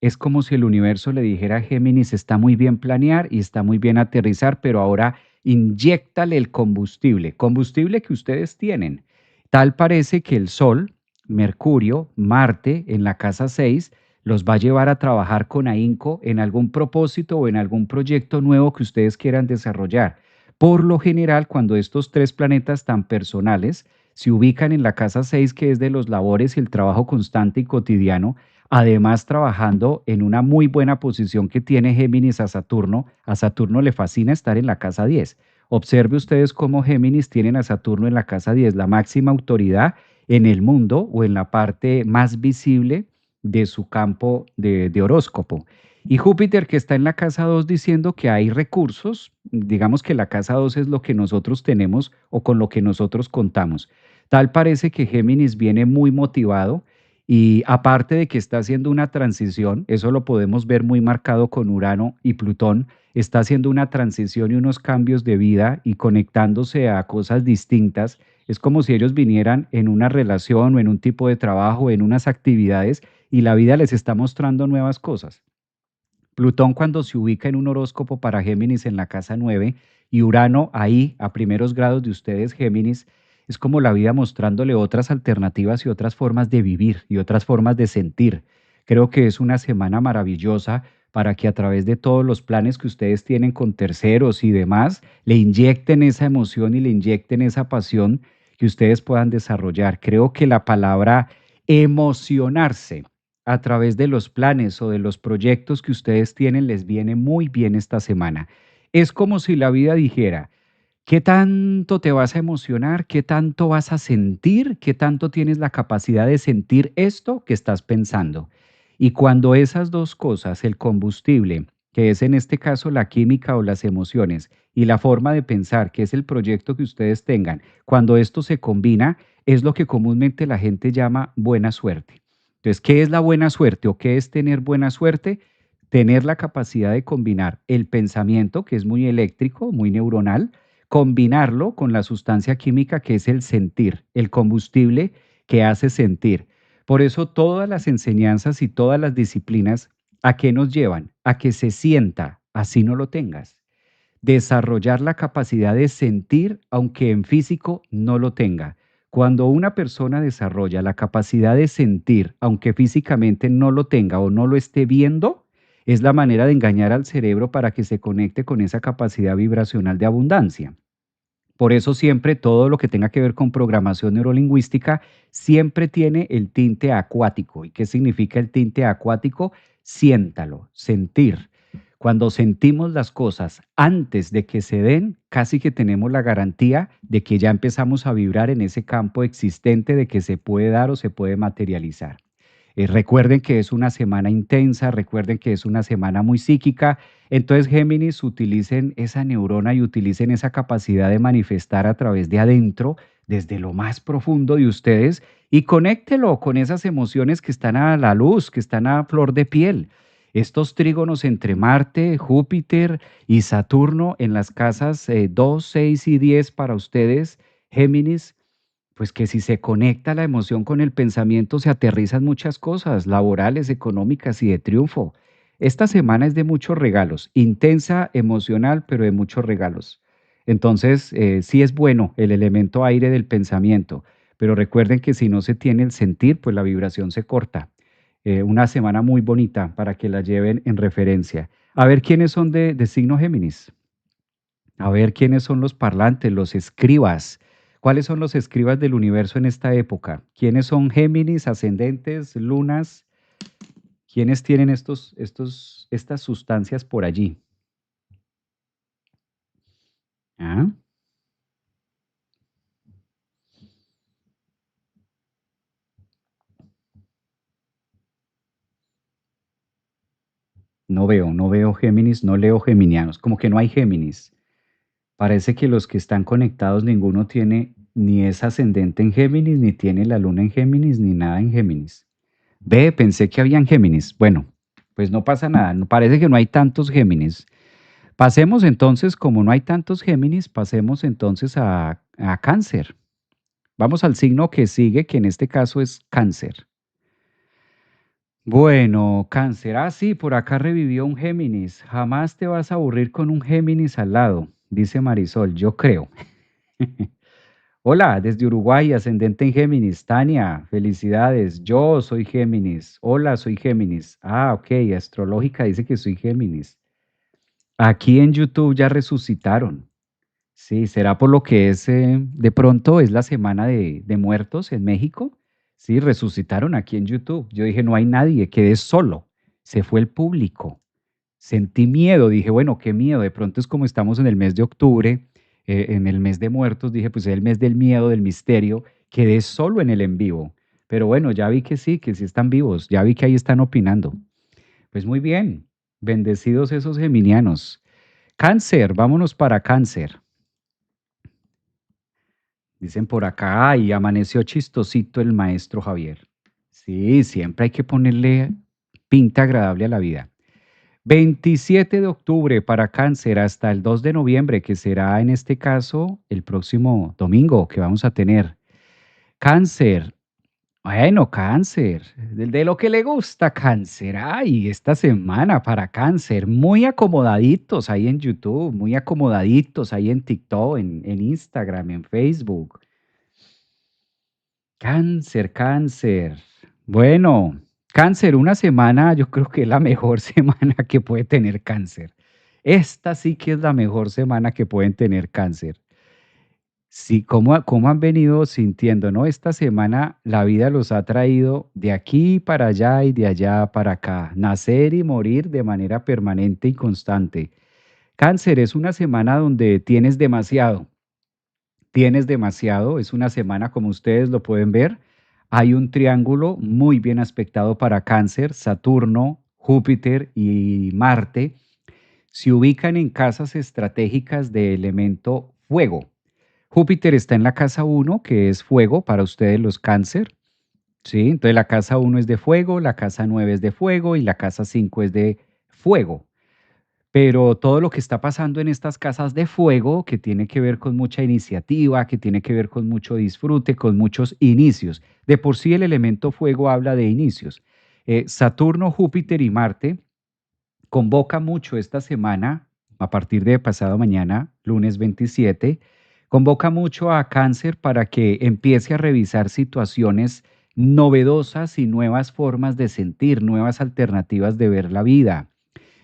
Es como si el universo le dijera a Géminis, está muy bien planear y está muy bien aterrizar, pero ahora inyéctale el combustible, combustible que ustedes tienen. Tal parece que el Sol, Mercurio, Marte en la casa 6 los va a llevar a trabajar con ahínco en algún propósito o en algún proyecto nuevo que ustedes quieran desarrollar. Por lo general, cuando estos tres planetas tan personales se ubican en la casa 6, que es de los labores y el trabajo constante y cotidiano, además trabajando en una muy buena posición que tiene Géminis a Saturno le fascina estar en la casa 10. Observe ustedes cómo Géminis tienen a Saturno en la casa 10, la máxima autoridad en el mundo o en la parte más visible de su campo de horóscopo. Y Júpiter que está en la casa 2 diciendo que hay recursos, digamos que la casa 2 es lo que nosotros tenemos o con lo que nosotros contamos. Tal parece que Géminis viene muy motivado y aparte de que está haciendo una transición, eso lo podemos ver muy marcado con Urano y Plutón, está haciendo una transición y unos cambios de vida y conectándose a cosas distintas. Es como si ellos vinieran en una relación o en un tipo de trabajo, en unas actividades y la vida les está mostrando nuevas cosas. Plutón cuando se ubica en un horóscopo para Géminis en la casa 9 y Urano ahí a primeros grados de ustedes Géminis, es como la vida mostrándole otras alternativas y otras formas de vivir y otras formas de sentir. Creo que es una semana maravillosa para que a través de todos los planes que ustedes tienen con terceros y demás, le inyecten esa emoción y le inyecten esa pasión que ustedes puedan desarrollar. Creo que la palabra emocionarse a través de los planes o de los proyectos que ustedes tienen les viene muy bien esta semana. Es como si la vida dijera, ¿qué tanto te vas a emocionar? ¿Qué tanto vas a sentir? ¿Qué tanto tienes la capacidad de sentir esto que estás pensando? Y cuando esas dos cosas, el combustible, que es en este caso la química o las emociones, y la forma de pensar, que es el proyecto que ustedes tengan, cuando esto se combina, es lo que comúnmente la gente llama buena suerte. Entonces, ¿qué es la buena suerte o qué es tener buena suerte? Tener la capacidad de combinar el pensamiento, que es muy eléctrico, muy neuronal, combinarlo con la sustancia química que es el sentir, el combustible que hace sentir. Por eso todas las enseñanzas y todas las disciplinas, ¿a qué nos llevan? A que se sienta, así no lo tengas. Desarrollar la capacidad de sentir, aunque en físico no lo tenga. Cuando una persona desarrolla la capacidad de sentir, aunque físicamente no lo tenga o no lo esté viendo, es la manera de engañar al cerebro para que se conecte con esa capacidad vibracional de abundancia. Por eso siempre todo lo que tenga que ver con programación neurolingüística siempre tiene el tinte acuático. ¿Y qué significa el tinte acuático? Siéntalo, sentir. Cuando sentimos las cosas antes de que se den, casi que tenemos la garantía de que ya empezamos a vibrar en ese campo existente de que se puede dar o se puede materializar. Recuerden que es una semana intensa, recuerden que es una semana muy psíquica. Entonces, Géminis, utilicen esa neurona y utilicen esa capacidad de manifestar a través de adentro, desde lo más profundo de ustedes, y conéctelo con esas emociones que están a la luz, que están a flor de piel. Estos trígonos entre Marte, Júpiter y Saturno en las casas 2, 6 y 10 para ustedes, Géminis, pues que si se conecta la emoción con el pensamiento, se aterrizan muchas cosas, laborales, económicas y de triunfo. Esta semana es de muchos regalos, intensa, emocional, pero de muchos regalos. Entonces, sí es bueno el elemento aire del pensamiento, pero recuerden que si no se tiene el sentir, pues la vibración se corta. Una semana muy bonita para que la lleven en referencia. A ver quiénes son de signo Géminis. A ver quiénes son los parlantes, los escribas. ¿Cuáles son los escribas del universo en esta época? ¿Quiénes son Géminis, ascendentes, lunas? ¿Quiénes tienen estas sustancias por allí? Ah, no veo Géminis, no leo geminianos, como que no hay Géminis. Parece que los que están conectados, ninguno tiene ni es ascendente en Géminis, ni tiene la luna en Géminis, ni nada en Géminis. Ve, pensé que habían Géminis. Bueno, pues no pasa nada, parece que no hay tantos Géminis. Pasemos entonces, como no hay tantos Géminis, pasemos entonces a Cáncer. Vamos al signo que sigue, que en este caso es Cáncer. Bueno, Cáncer. Ah, sí, por acá revivió un Géminis. Jamás te vas a aburrir con un Géminis al lado, dice Marisol. Yo creo. Hola, desde Uruguay, ascendente en Géminis. Tania, felicidades. Yo soy Géminis. Hola, soy Géminis. Ah, ok. Astrológica dice que soy Géminis. Aquí en YouTube ya resucitaron. Sí, será por lo que es, de pronto es la semana de muertos en México. Sí, resucitaron aquí en YouTube. Yo dije, no hay nadie, quedé solo. Se fue el público. Sentí miedo, dije, bueno, qué miedo. De pronto es como estamos en el mes de octubre, en el mes de muertos, dije, pues es el mes del miedo, del misterio. Quedé solo en el en vivo. Pero bueno, ya vi que sí están vivos, ya vi que ahí están opinando. Pues muy bien, bendecidos esos geminianos. Cáncer, vámonos para cáncer. Dicen por acá, ay, amaneció chistosito el maestro Javier. Sí, siempre hay que ponerle pinta agradable a la vida. 27 de octubre para cáncer hasta el 2 de noviembre, que será en este caso el próximo domingo que vamos a tener. Cáncer, bueno, cáncer, de lo que le gusta cáncer. Ay, esta semana para cáncer, muy acomodaditos ahí en YouTube, muy acomodaditos ahí en TikTok, en Instagram, en Facebook. Cáncer, cáncer. Bueno, cáncer, una semana, yo creo que es la mejor semana que puede tener cáncer. Esta sí que es la mejor semana que pueden tener cáncer. Sí, ¿cómo han venido sintiendo, no? Esta semana la vida los ha traído de aquí para allá y de allá para acá, nacer y morir de manera permanente y constante. Cáncer es una semana donde tienes demasiado, es una semana como ustedes lo pueden ver. Hay un triángulo muy bien aspectado para Cáncer, Saturno, Júpiter y Marte. Se ubican en casas estratégicas de elemento fuego. Júpiter está en la casa uno, que es fuego para ustedes los Cáncer. ¿Sí? Entonces la casa uno es de fuego, la casa 9 es de fuego y la casa 5 es de fuego. Pero todo lo que está pasando en estas casas de fuego, que tiene que ver con mucha iniciativa, que tiene que ver con mucho disfrute, con muchos inicios. De por sí el elemento fuego habla de inicios. Saturno, Júpiter y Marte convoca mucho esta semana, a partir de pasado mañana, lunes 27, convoca mucho a Cáncer para que empiece a revisar situaciones novedosas y nuevas formas de sentir, nuevas alternativas de ver la vida.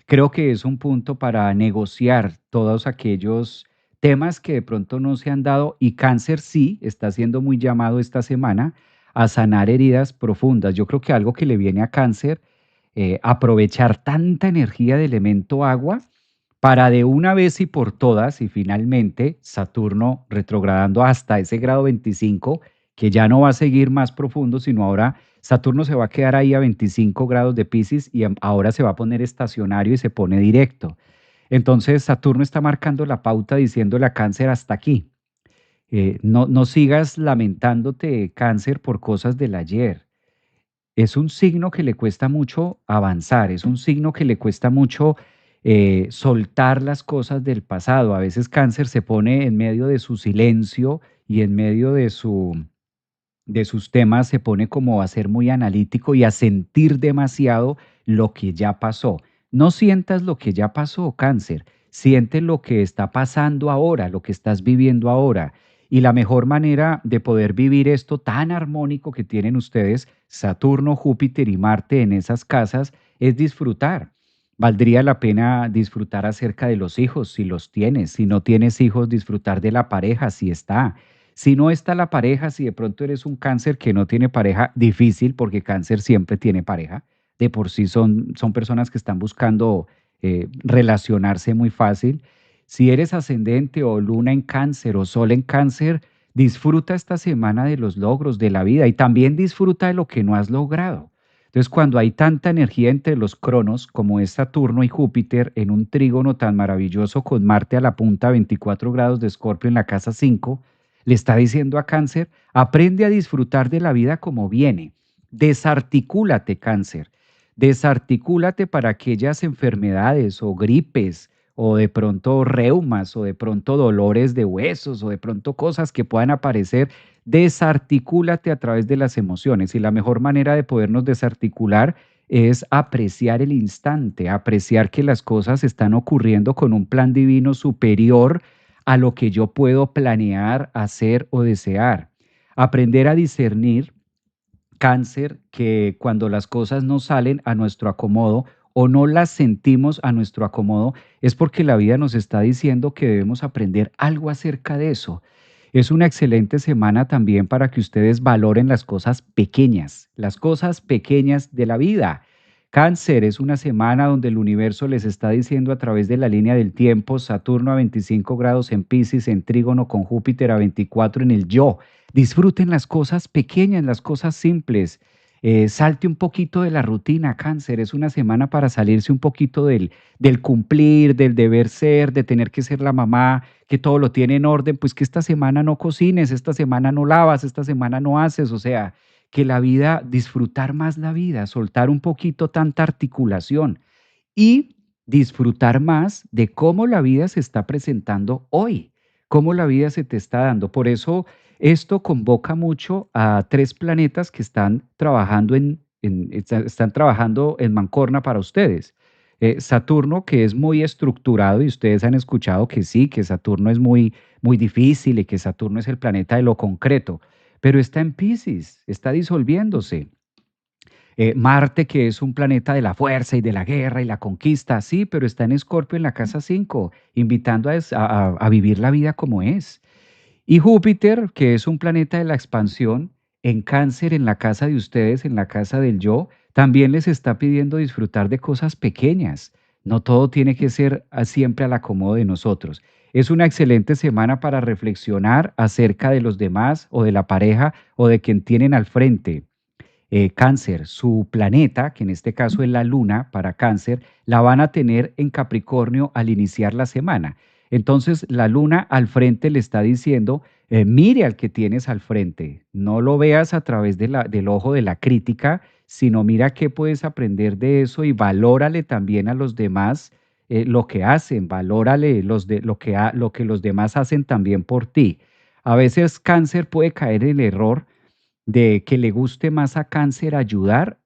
Creo que es un punto para negociar todos aquellos temas que de pronto no se han dado y cáncer sí está siendo muy llamado esta semana a sanar heridas profundas. Yo creo que algo que le viene a cáncer, aprovechar tanta energía de elemento agua para de una vez y por todas, y finalmente Saturno retrogradando hasta ese grado 25, que ya no va a seguir más profundo, sino ahora Saturno se va a quedar ahí a 25 grados de Piscis y ahora se va a poner estacionario y se pone directo. Entonces Saturno está marcando la pauta diciéndole a Cáncer hasta aquí. No sigas lamentándote, Cáncer, por cosas del ayer. Es un signo que le cuesta mucho avanzar, es un signo que le cuesta mucho soltar las cosas del pasado. A veces Cáncer se pone en medio de su silencio y en medio de sus temas se pone como a ser muy analítico y a sentir demasiado lo que ya pasó. No sientas lo que ya pasó, Cáncer, siente lo que está pasando ahora, lo que estás viviendo ahora. Y la mejor manera de poder vivir esto tan armónico que tienen ustedes, Saturno, Júpiter y Marte en esas casas, es disfrutar. Valdría la pena disfrutar acerca de los hijos, si los tienes. Si no tienes hijos, disfrutar de la pareja, si está. Si no está la pareja, si de pronto eres un cáncer que no tiene pareja, difícil porque cáncer siempre tiene pareja. De por sí son personas que están buscando relacionarse muy fácil. Si eres ascendente o luna en cáncer o sol en cáncer, disfruta esta semana de los logros de la vida y también disfruta de lo que no has logrado. Entonces, cuando hay tanta energía entre los cronos, como es Saturno y Júpiter, en un trígono tan maravilloso con Marte a la punta, 24 grados de Escorpio en la casa 5, le está diciendo a Cáncer, aprende a disfrutar de la vida como viene. Desarticúlate, Cáncer. Desarticúlate para aquellas enfermedades o gripes o de pronto reumas o de pronto dolores de huesos o de pronto cosas que puedan aparecer. Desarticúlate a través de las emociones y la mejor manera de podernos desarticular es apreciar el instante, apreciar que las cosas están ocurriendo con un plan divino superior a lo que yo puedo planear, hacer o desear. Aprender a discernir, cáncer, que cuando las cosas no salen a nuestro acomodo o no las sentimos a nuestro acomodo, es porque la vida nos está diciendo que debemos aprender algo acerca de eso. Es una excelente semana también para que ustedes valoren las cosas pequeñas de la vida. Cáncer es una semana donde el universo les está diciendo a través de la línea del tiempo, Saturno a 25 grados en Piscis, en trígono con Júpiter a 24 en el yo. Disfruten las cosas pequeñas, las cosas simples. Salte un poquito de la rutina, Cáncer. Es una semana para salirse un poquito del cumplir, del deber ser, de tener que ser la mamá, que todo lo tiene en orden. Pues que esta semana no cocines, esta semana no lavas, esta semana no haces. O sea, que la vida, disfrutar más la vida, soltar un poquito tanta articulación y disfrutar más de cómo la vida se está presentando hoy, cómo la vida se te está dando. Por eso esto convoca mucho a tres planetas que están trabajando están trabajando en mancorna para ustedes. Saturno, que es muy estructurado, y ustedes han escuchado que sí, que Saturno es muy, muy difícil y que Saturno es el planeta de lo concreto, pero está en Piscis, está disolviéndose. Marte, que es un planeta de la fuerza y de la guerra y la conquista, sí, pero está en Escorpio en la casa 5, invitando a vivir la vida como es. Y Júpiter, que es un planeta de la expansión, en Cáncer, en la casa de ustedes, en la casa del yo, también les está pidiendo disfrutar de cosas pequeñas. No todo tiene que ser siempre al acomodo de nosotros. Es una excelente semana para reflexionar acerca de los demás o de la pareja o de quien tienen al frente. Cáncer, su planeta, que en este caso es la luna para Cáncer, la van a tener en Capricornio al iniciar la semana. Entonces, la luna al frente le está diciendo, mire al que tienes al frente, no lo veas a través del ojo de la crítica, sino mira qué puedes aprender de eso y valórale también a los demás lo que hacen, valórale lo que los demás hacen también por ti. A veces Cáncer puede caer en el error de que le guste más a Cáncer ayudar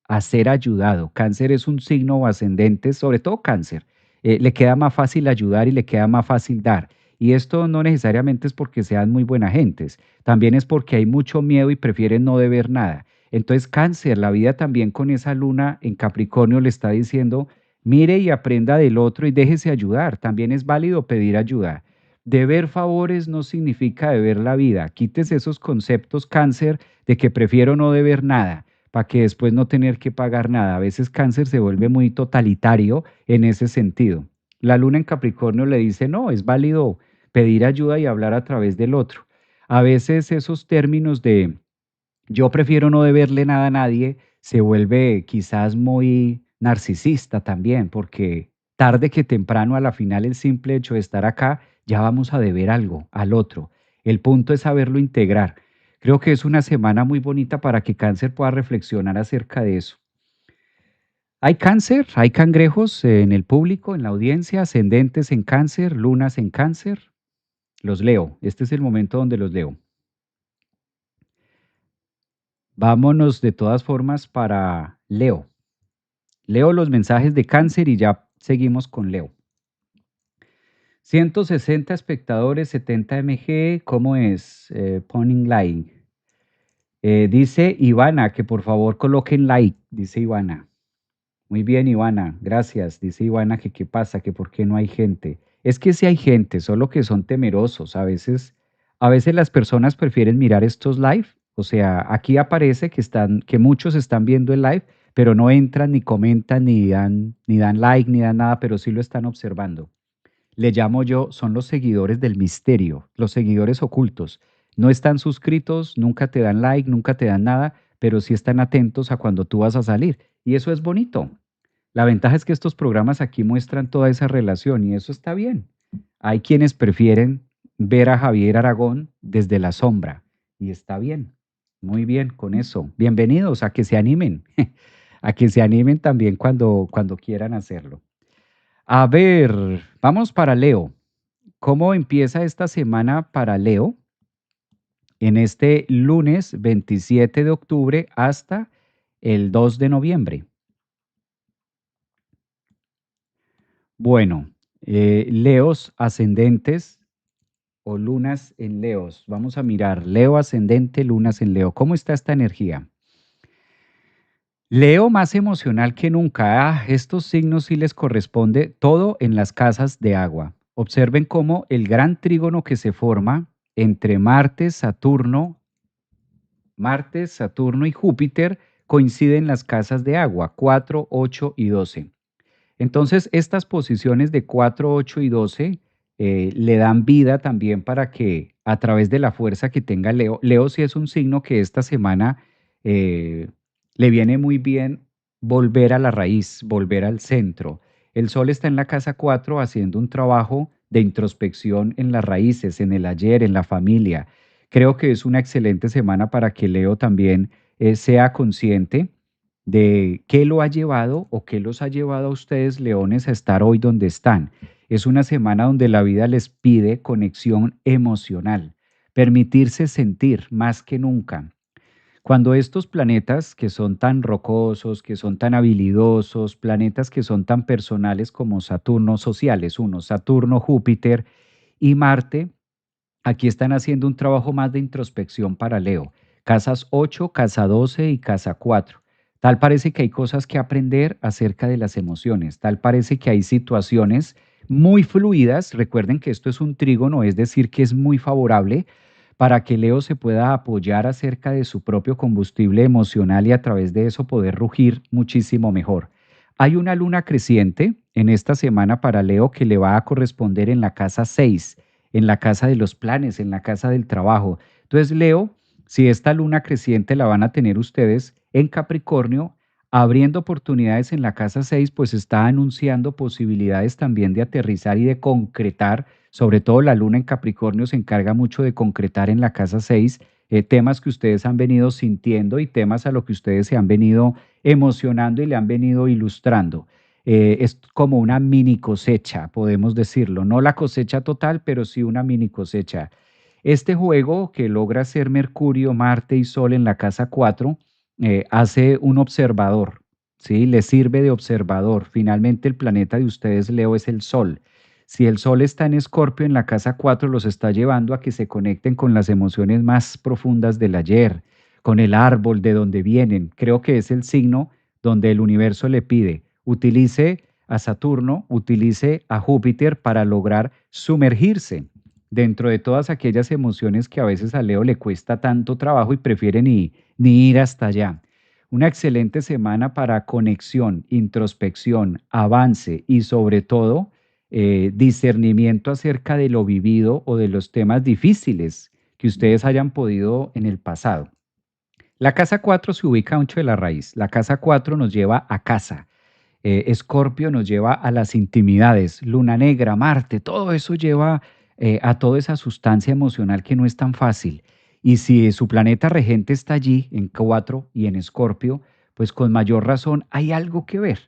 a ser ayudado. Cáncer es un signo o ascendente, sobre todo Cáncer. Le queda más fácil ayudar y le queda más fácil dar. Y esto no necesariamente es porque sean muy buenas gentes, también es porque hay mucho miedo y prefieren no deber nada. Entonces Cáncer, la vida también con esa luna en Capricornio le está diciendo, mire y aprenda del otro y déjese ayudar. También es válido pedir ayuda. Deber favores no significa deber la vida. Quítese esos conceptos, Cáncer, de que prefiero no deber nada para que después no tener que pagar nada. A veces Cáncer se vuelve muy totalitario en ese sentido. La luna en Capricornio le dice, no, es válido pedir ayuda y hablar a través del otro. A veces esos términos de yo prefiero no deberle nada a nadie se vuelve quizás muy narcisista también, porque tarde que temprano a la final el simple hecho de estar acá, ya vamos a deber algo al otro. El punto es saberlo integrar. Creo que es una semana muy bonita para que Cáncer pueda reflexionar acerca de eso. Hay cáncer, hay cangrejos en el público, en la audiencia, ascendentes en Cáncer, lunas en Cáncer. Los leo. Este es el momento donde los leo. Vámonos de todas formas para Leo. Leo los mensajes de Cáncer y ya seguimos con Leo. 160 espectadores, 70 mg, ¿cómo es? Poning like. Dice Ivana que por favor coloquen like, dice Ivana. Muy bien, Ivana, gracias. Dice Ivana que qué pasa, que por qué no hay gente. Es que sí hay gente, solo que son temerosos. A veces las personas prefieren mirar estos live. O sea, aquí aparece que que muchos están viendo el live, pero no entran ni comentan ni dan like ni dan nada, pero sí lo están observando. Le llamo yo, son los seguidores del misterio, los seguidores ocultos. No están suscritos, nunca te dan like, nunca te dan nada, pero sí están atentos a cuando tú vas a salir. Y eso es bonito. La ventaja es que estos programas aquí muestran toda esa relación y eso está bien. Hay quienes prefieren ver a Javier Aragón desde la sombra y está bien. Muy bien con eso. Bienvenidos a que se animen, a que se animen también cuando quieran hacerlo. A ver, vamos para Leo. ¿Cómo empieza esta semana para Leo? En este lunes 27 de octubre hasta el 2 de noviembre. Bueno, Leos ascendentes o lunas en Leos. Vamos a mirar Leo ascendente, lunas en Leo. ¿Cómo está esta energía? Leo más emocional que nunca. Estos signos sí les corresponde todo en las casas de agua. Observen cómo el gran trígono que se forma entre Marte, Saturno y Júpiter coinciden las casas de agua, 4, 8 y 12. Entonces, estas posiciones de 4, 8 y 12 le dan vida también para que a través de la fuerza que tenga Leo, Leo sí es un signo que esta semana eh, le viene muy bien volver a la raíz, volver al centro. El Sol está en la casa 4 haciendo un trabajo de introspección en las raíces, en el ayer, en la familia. Creo que es una excelente semana para que Leo también sea consciente de qué lo ha llevado o qué los ha llevado a ustedes, leones, a estar hoy donde están. Es una semana donde la vida les pide conexión emocional, permitirse sentir más que nunca. Cuando estos planetas que son tan rocosos, que son tan habilidosos, planetas que son tan personales como Saturno, sociales, uno, Saturno, Júpiter y Marte, aquí están haciendo un trabajo más de introspección para Leo. Casas 8, casa 12 y casa 4. Tal parece que hay cosas que aprender acerca de las emociones. Tal parece que hay situaciones muy fluidas. Recuerden que esto es un trígono, es decir, que es muy favorable para que Leo se pueda apoyar acerca de su propio combustible emocional y a través de eso poder rugir muchísimo mejor. Hay una luna creciente en esta semana para Leo que le va a corresponder en la casa 6, en la casa de los planes, en la casa del trabajo. Entonces, Leo, si esta luna creciente la van a tener ustedes en Capricornio, abriendo oportunidades en la casa 6, pues está anunciando posibilidades también de aterrizar y de concretar. Sobre todo la luna en Capricornio se encarga mucho de concretar en la casa 6 temas que ustedes han venido sintiendo y temas a lo que ustedes se han venido emocionando y le han venido ilustrando. Es como una mini cosecha, podemos decirlo. No la cosecha total, pero sí una mini cosecha. Este juego que logra ser Mercurio, Marte y Sol en la casa 4 hace un observador, ¿sí? Le sirve de observador. Finalmente el planeta de ustedes, Leo, es el Sol. Si el Sol está en Escorpio en la casa 4, los está llevando a que se conecten con las emociones más profundas del ayer, con el árbol de donde vienen. Creo que es el signo donde el universo le pide, utilice a Saturno, utilice a Júpiter para lograr sumergirse dentro de todas aquellas emociones que a veces a Leo le cuesta tanto trabajo y prefiere ni ir hasta allá. Una excelente semana para conexión, introspección, avance y sobre todo discernimiento acerca de lo vivido o de los temas difíciles que ustedes hayan podido en el pasado. La casa 4 se ubica mucho de la raíz. La casa 4 nos lleva a casa. Escorpio nos lleva a las intimidades. Luna negra, Marte, todo eso lleva a toda esa sustancia emocional que no es tan fácil. Y si su planeta regente está allí en 4 y en Escorpio, pues con mayor razón hay algo que ver.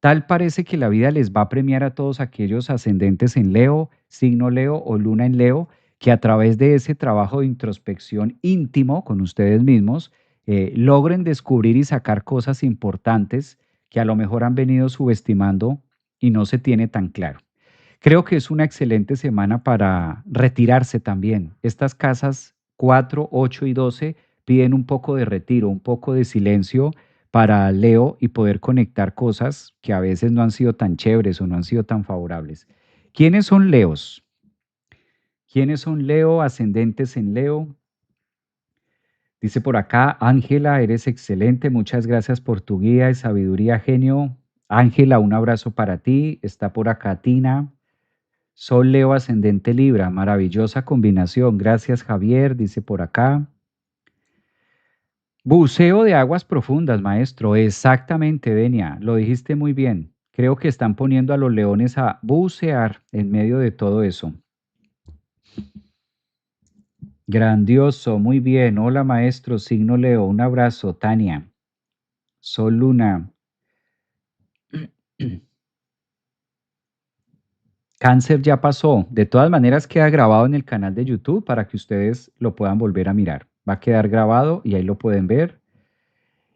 Tal parece que la vida les va a premiar a todos aquellos ascendentes en Leo, signo Leo o luna en Leo, que a través de ese trabajo de introspección íntimo con ustedes mismos, logren descubrir y sacar cosas importantes que a lo mejor han venido subestimando y no se tiene tan claro. Creo que es una excelente semana para retirarse también. Estas casas 4, 8 y 12 piden un poco de retiro, un poco de silencio para Leo y poder conectar cosas que a veces no han sido tan chéveres o no han sido tan favorables. ¿Quiénes son Leos? ¿Quiénes son Leo, ascendentes en Leo? Dice por acá, Ángela, eres excelente, muchas gracias por tu guía y sabiduría, genio. Ángela, un abrazo para ti. Está por acá Tina. Sol Leo ascendente Libra, maravillosa combinación. Gracias Javier, dice por acá. Buceo de aguas profundas, maestro. Exactamente, Denia, lo dijiste muy bien. Creo que están poniendo a los leones a bucear en medio de todo eso. Grandioso, muy bien. Hola, maestro, signo Leo. Un abrazo, Tania. Sol Luna. Cáncer ya pasó. De todas maneras, queda grabado en el canal de YouTube para que ustedes lo puedan volver a mirar. Va a quedar grabado y ahí lo pueden ver.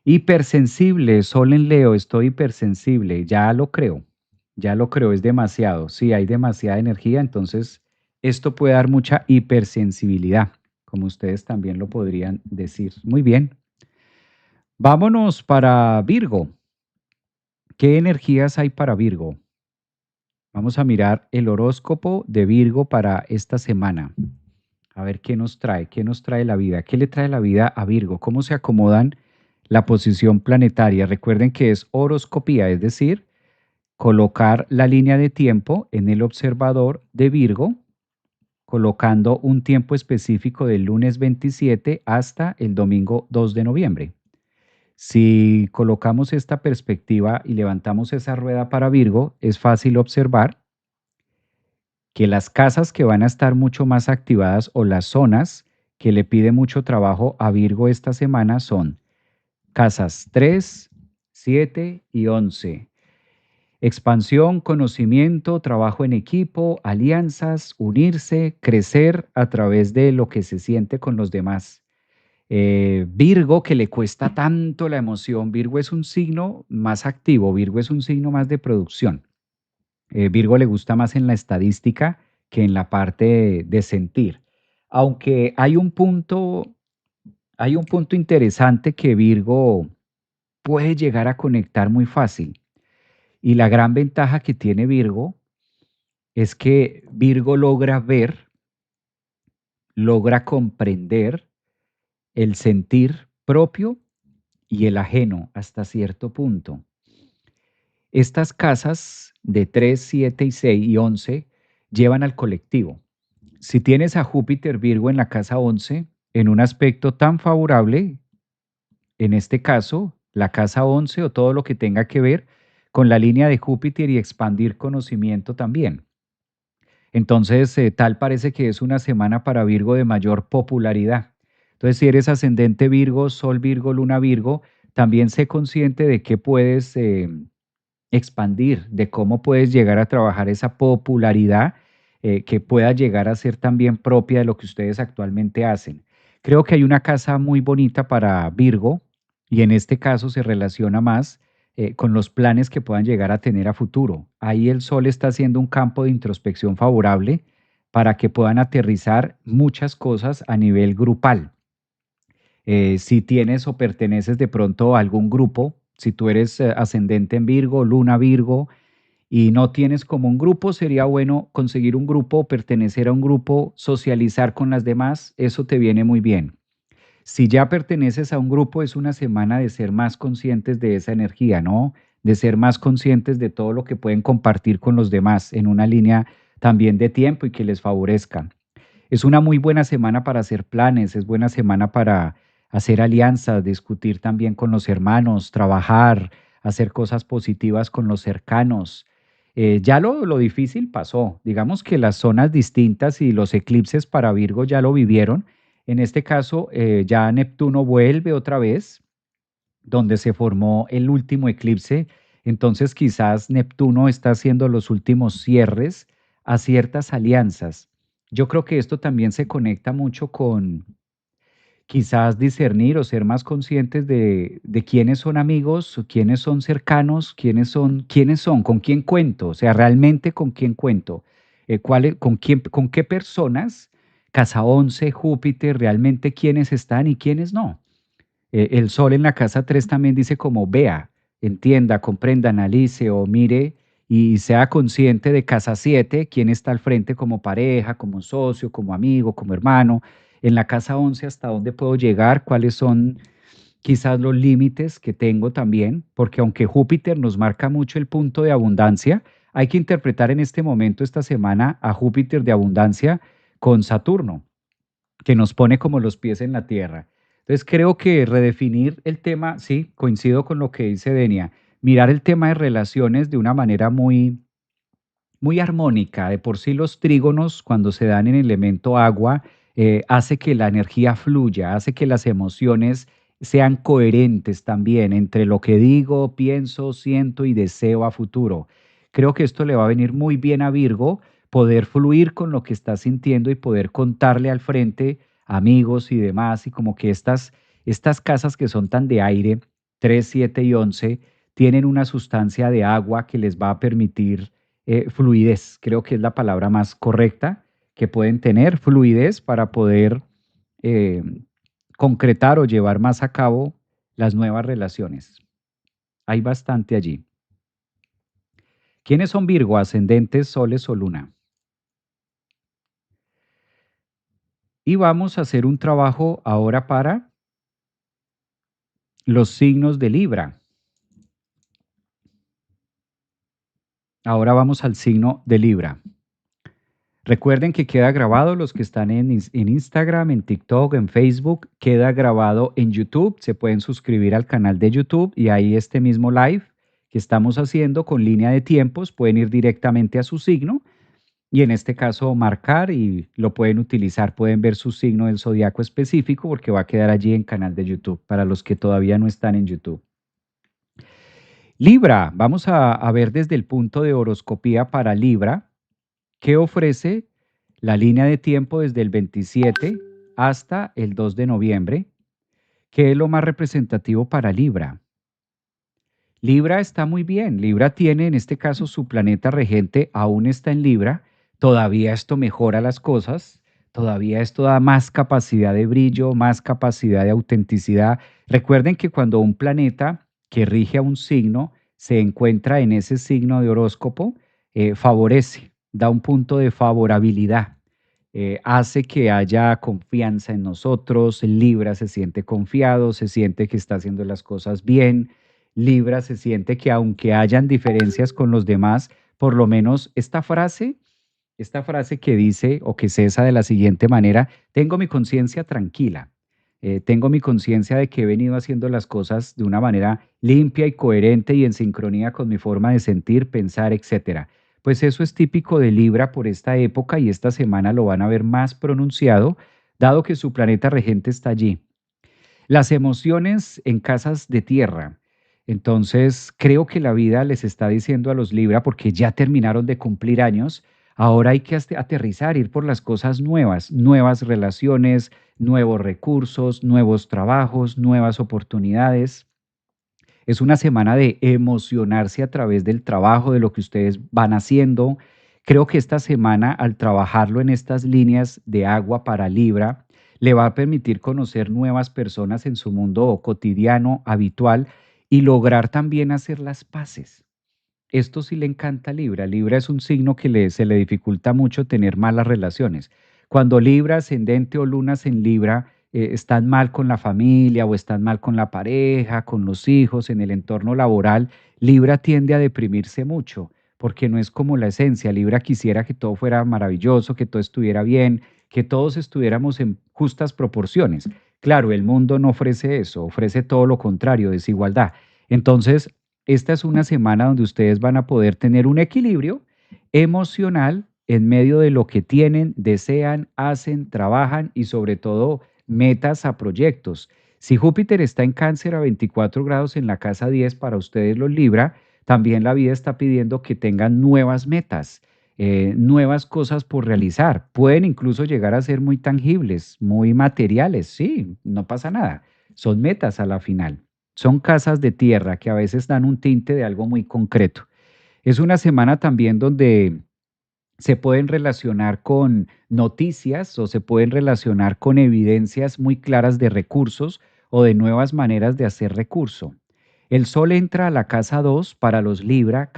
Hipersensible, Sol en Leo, estoy hipersensible. Ya lo creo, es demasiado. Sí, hay demasiada energía, entonces esto puede dar mucha hipersensibilidad, como ustedes también lo podrían decir. Muy bien. Vámonos para Virgo. ¿Qué energías hay para Virgo? Vamos a mirar el horóscopo de Virgo para esta semana. A ver qué nos trae la vida, qué le trae la vida a Virgo, cómo se acomodan la posición planetaria. Recuerden que es horoscopía, es decir, colocar la línea de tiempo en el observador de Virgo, colocando un tiempo específico del lunes 27 hasta el domingo 2 de noviembre. Si colocamos esta perspectiva y levantamos esa rueda para Virgo, es fácil observar que las casas que van a estar mucho más activadas o las zonas que le pide mucho trabajo a Virgo esta semana son casas 3, 7 y 11. Expansión, conocimiento, trabajo en equipo, alianzas, unirse, crecer a través de lo que se siente con los demás. Virgo, que le cuesta tanto la emoción, Virgo es un signo más activo, Virgo es un signo más de producción. Virgo le gusta más en la estadística que en la parte de sentir. Aunque hay un punto interesante que Virgo puede llegar a conectar muy fácil. Y la gran ventaja que tiene Virgo es que Virgo logra ver, logra comprender el sentir propio y el ajeno hasta cierto punto. Estas casas de 3, 7 y 6 y 11 llevan al colectivo. Si tienes a Júpiter Virgo en la casa 11, en un aspecto tan favorable, en este caso, la casa 11 o todo lo que tenga que ver con la línea de Júpiter y expandir conocimiento también. Entonces, tal parece que es una semana para Virgo de mayor popularidad. Entonces, si eres ascendente Virgo, Sol Virgo, Luna Virgo, también sé consciente de que puedes expandir, de cómo puedes llegar a trabajar esa popularidad que pueda llegar a ser también propia de lo que ustedes actualmente hacen. Creo que hay una casa muy bonita para Virgo y en este caso se relaciona más con los planes que puedan llegar a tener a futuro. Ahí el Sol está haciendo un campo de introspección favorable para que puedan aterrizar muchas cosas a nivel grupal. Si tienes o perteneces de pronto a algún grupo, si tú eres ascendente en Virgo, Luna Virgo, y no tienes como un grupo, sería bueno conseguir un grupo, pertenecer a un grupo, socializar con las demás, eso te viene muy bien. Si ya perteneces a un grupo, es una semana de ser más conscientes de esa energía, ¿no? De ser más conscientes de todo lo que pueden compartir con los demás en una línea también de tiempo y que les favorezca. Es una muy buena semana para hacer planes, es buena semana para hacer alianzas, discutir también con los hermanos, trabajar, hacer cosas positivas con los cercanos. Ya lo difícil pasó. Digamos que las zonas distintas y los eclipses para Virgo ya lo vivieron. En este caso, ya Neptuno vuelve otra vez, donde se formó el último eclipse. Entonces, quizás Neptuno está haciendo los últimos cierres a ciertas alianzas. Yo creo que esto también se conecta mucho con quizás discernir o ser más conscientes de quiénes son amigos, o quiénes son cercanos, quiénes son, con quién cuento, o sea, realmente con quién cuento, con quién, con qué personas, casa 11, Júpiter, realmente quiénes están y quiénes no. El sol en la casa 3 también dice como vea, entienda, comprenda, analice o mire y sea consciente de casa 7 quién está al frente como pareja, como socio, como amigo, como hermano. En la casa 11 hasta dónde puedo llegar, cuáles son quizás los límites que tengo también, porque aunque Júpiter nos marca mucho el punto de abundancia, hay que interpretar en este momento, esta semana, a Júpiter de abundancia con Saturno que nos pone como los pies en la tierra. Entonces creo que redefinir el tema, sí, coincido con lo que dice Denia, mirar el tema de relaciones de una manera muy armónica. De por sí los trígonos, cuando se dan en el elemento agua, hace que la energía fluya, hace que las emociones sean coherentes también entre lo que digo, pienso, siento y deseo a futuro. Creo que esto le va a venir muy bien a Virgo, poder fluir con lo que está sintiendo y poder contarle al frente amigos y demás, y como que estas casas que son tan de aire, 3, 7 y 11, tienen una sustancia de agua que les va a permitir fluidez, creo que es la palabra más correcta que pueden tener, fluidez para poder eh, concretar o llevar más a cabo las nuevas relaciones. Hay bastante allí. ¿Quiénes son Virgo, ascendentes, soles o luna? Y vamos a hacer un trabajo ahora para los signos de Libra. Ahora vamos al signo de Libra. Recuerden que queda grabado los que están en Instagram, en TikTok, en Facebook, queda grabado en YouTube. Se pueden suscribir al canal de YouTube y ahí este mismo live que estamos haciendo con línea de tiempos, pueden ir directamente a su signo y en este caso marcar y lo pueden utilizar, pueden ver su signo del zodiaco específico porque va a quedar allí en canal de YouTube para los que todavía no están en YouTube. Libra, vamos a ver desde el punto de horoscopía para Libra, ¿qué ofrece la línea de tiempo desde el 27 hasta el 2 de noviembre? ¿Qué es lo más representativo para Libra? Libra está muy bien. Libra tiene, en este caso, su planeta regente aún está en Libra. Todavía esto mejora las cosas. Todavía esto da más capacidad de brillo, más capacidad de autenticidad. Recuerden que cuando un planeta que rige a un signo se encuentra en ese signo de horóscopo, favorece, da un punto de favorabilidad, hace que haya confianza en nosotros. Libra se siente confiado, se siente que está haciendo las cosas bien. Libra se siente que aunque hayan diferencias con los demás, por lo menos esta frase que dice o que cesa de la siguiente manera: tengo mi conciencia tranquila, tengo mi conciencia de que he venido haciendo las cosas de una manera limpia y coherente y en sincronía con mi forma de sentir, pensar, etcétera. Pues eso es típico de Libra por esta época y esta semana lo van a ver más pronunciado, dado que su planeta regente está allí. Las emociones en casas de tierra. Entonces, creo que la vida les está diciendo a los Libra, porque ya terminaron de cumplir años, ahora hay que aterrizar, ir por las cosas nuevas, nuevas relaciones, nuevos recursos, nuevos trabajos, nuevas oportunidades. Es una semana de emocionarse a través del trabajo, de lo que ustedes van haciendo. Creo que esta semana, al trabajarlo en estas líneas de agua para Libra, le va a permitir conocer nuevas personas en su mundo cotidiano, habitual, y lograr también hacer las paces. Esto sí le encanta a Libra. Libra es un signo que se le dificulta mucho tener malas relaciones. Cuando Libra, ascendente o lunas en Libra, están mal con la familia o están mal con la pareja, con los hijos, en el entorno laboral, Libra tiende a deprimirse mucho porque no es como la esencia. Libra quisiera que todo fuera maravilloso, que todo estuviera bien, que todos estuviéramos en justas proporciones. Claro, el mundo no ofrece eso, ofrece todo lo contrario, desigualdad. Entonces, esta es una semana donde ustedes van a poder tener un equilibrio emocional en medio de lo que tienen, desean, hacen, trabajan y sobre todo metas a proyectos. Si Júpiter está en Cáncer a 24 grados en la casa 10 para ustedes los Libra, también la vida está pidiendo que tengan nuevas metas, nuevas cosas por realizar. Pueden incluso llegar a ser muy tangibles, muy materiales. Sí, no pasa nada. Son metas a la final. Son casas de tierra que a veces dan un tinte de algo muy concreto. Es una semana también donde se pueden relacionar con noticias o se pueden relacionar con evidencias muy claras de recursos o de nuevas maneras de hacer recurso. El sol entra a la casa 2 para los Libra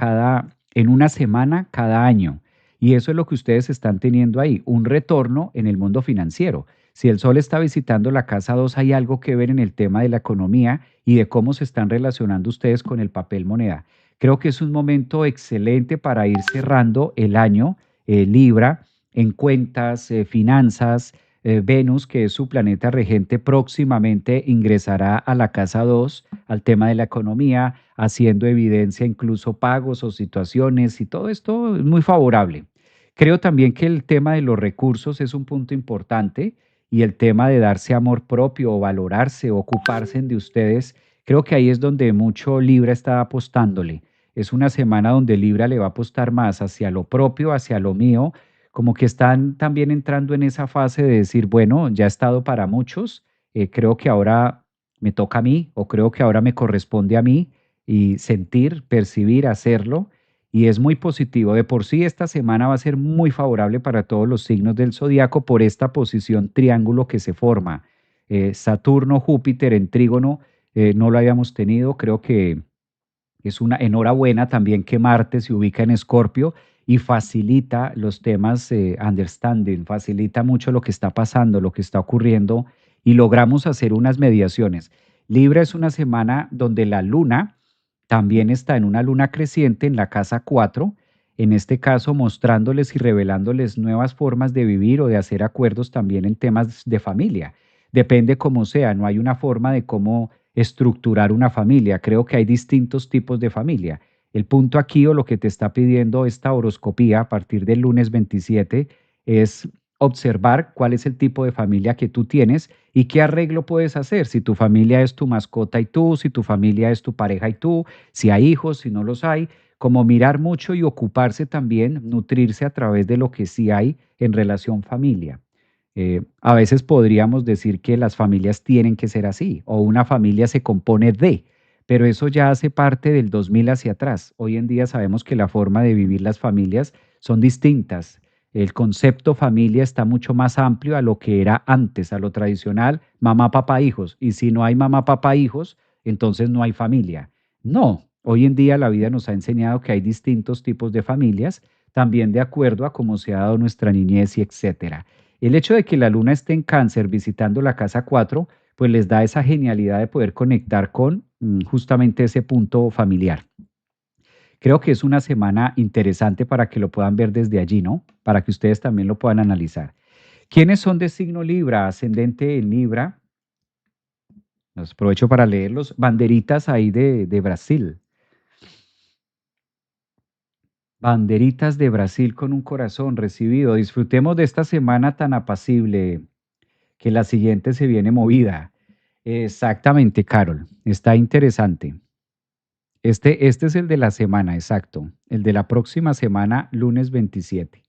en una semana cada año. Y eso es lo que ustedes están teniendo ahí, un retorno en el mundo financiero. Si el sol está visitando la casa 2, hay algo que ver en el tema de la economía y de cómo se están relacionando ustedes con el papel moneda. Creo que es un momento excelente para ir cerrando el año, Libra, en cuentas, finanzas. Venus, que es su planeta regente, próximamente ingresará a la casa 2, al tema de la economía, haciendo evidencia incluso pagos o situaciones, y todo esto es muy favorable. Creo también que el tema de los recursos es un punto importante y el tema de darse amor propio o valorarse, ocuparse de ustedes. Creo que ahí es donde mucho Libra está apostándole. Es una semana donde Libra le va a apostar más hacia lo propio, hacia lo mío, como que están también entrando en esa fase de decir, bueno, ya he estado para muchos, creo que ahora me toca a mí o creo que ahora me corresponde a mí y sentir, percibir, hacerlo. Y es muy positivo. De por sí, esta semana va a ser muy favorable para todos los signos del zodiaco por esta posición triángulo que se forma. Saturno, Júpiter en trígono, no lo habíamos tenido. Creo que es una enhorabuena también que Marte se ubica en Escorpio y facilita los temas, understanding, facilita mucho lo que está pasando, lo que está ocurriendo y logramos hacer unas mediaciones. Libra es una semana donde la luna también está en una luna creciente en la casa 4, en este caso mostrándoles y revelándoles nuevas formas de vivir o de hacer acuerdos también en temas de familia. Depende cómo sea, no hay una forma de cómo estructurar una familia. Creo que hay distintos tipos de familia. El punto aquí o lo que te está pidiendo esta horoscopía a partir del lunes 27 es observar cuál es el tipo de familia que tú tienes y qué arreglo puedes hacer. Si tu familia es tu mascota y tú, si tu familia es tu pareja y tú, si hay hijos, si no los hay, como mirar mucho y ocuparse también, nutrirse a través de lo que sí hay en relación familia. A veces podríamos decir que las familias tienen que ser así, o una familia se compone de, pero eso ya hace parte del 2000 hacia atrás. Hoy en día sabemos que la forma de vivir las familias son distintas. El concepto familia está mucho más amplio a lo que era antes, a lo tradicional, mamá, papá, hijos. Y si no hay mamá, papá, hijos, entonces no hay familia. No, hoy en día la vida nos ha enseñado que hay distintos tipos de familias, también de acuerdo a cómo se ha dado nuestra niñez y etcétera. El hecho de que la luna esté en cáncer visitando la casa 4, pues les da esa genialidad de poder conectar con justamente ese punto familiar. Creo que es una semana interesante para que lo puedan ver desde allí, ¿no? Para que ustedes también lo puedan analizar. ¿Quiénes son de signo Libra, ascendente en Libra? Los aprovecho para leerlos. Banderitas ahí de Brasil. Banderitas de Brasil con un corazón recibido. Disfrutemos de esta semana tan apacible, que la siguiente se viene movida. Exactamente, Carol. Está interesante. Este es el de la semana, exacto. El de la próxima semana, lunes 27.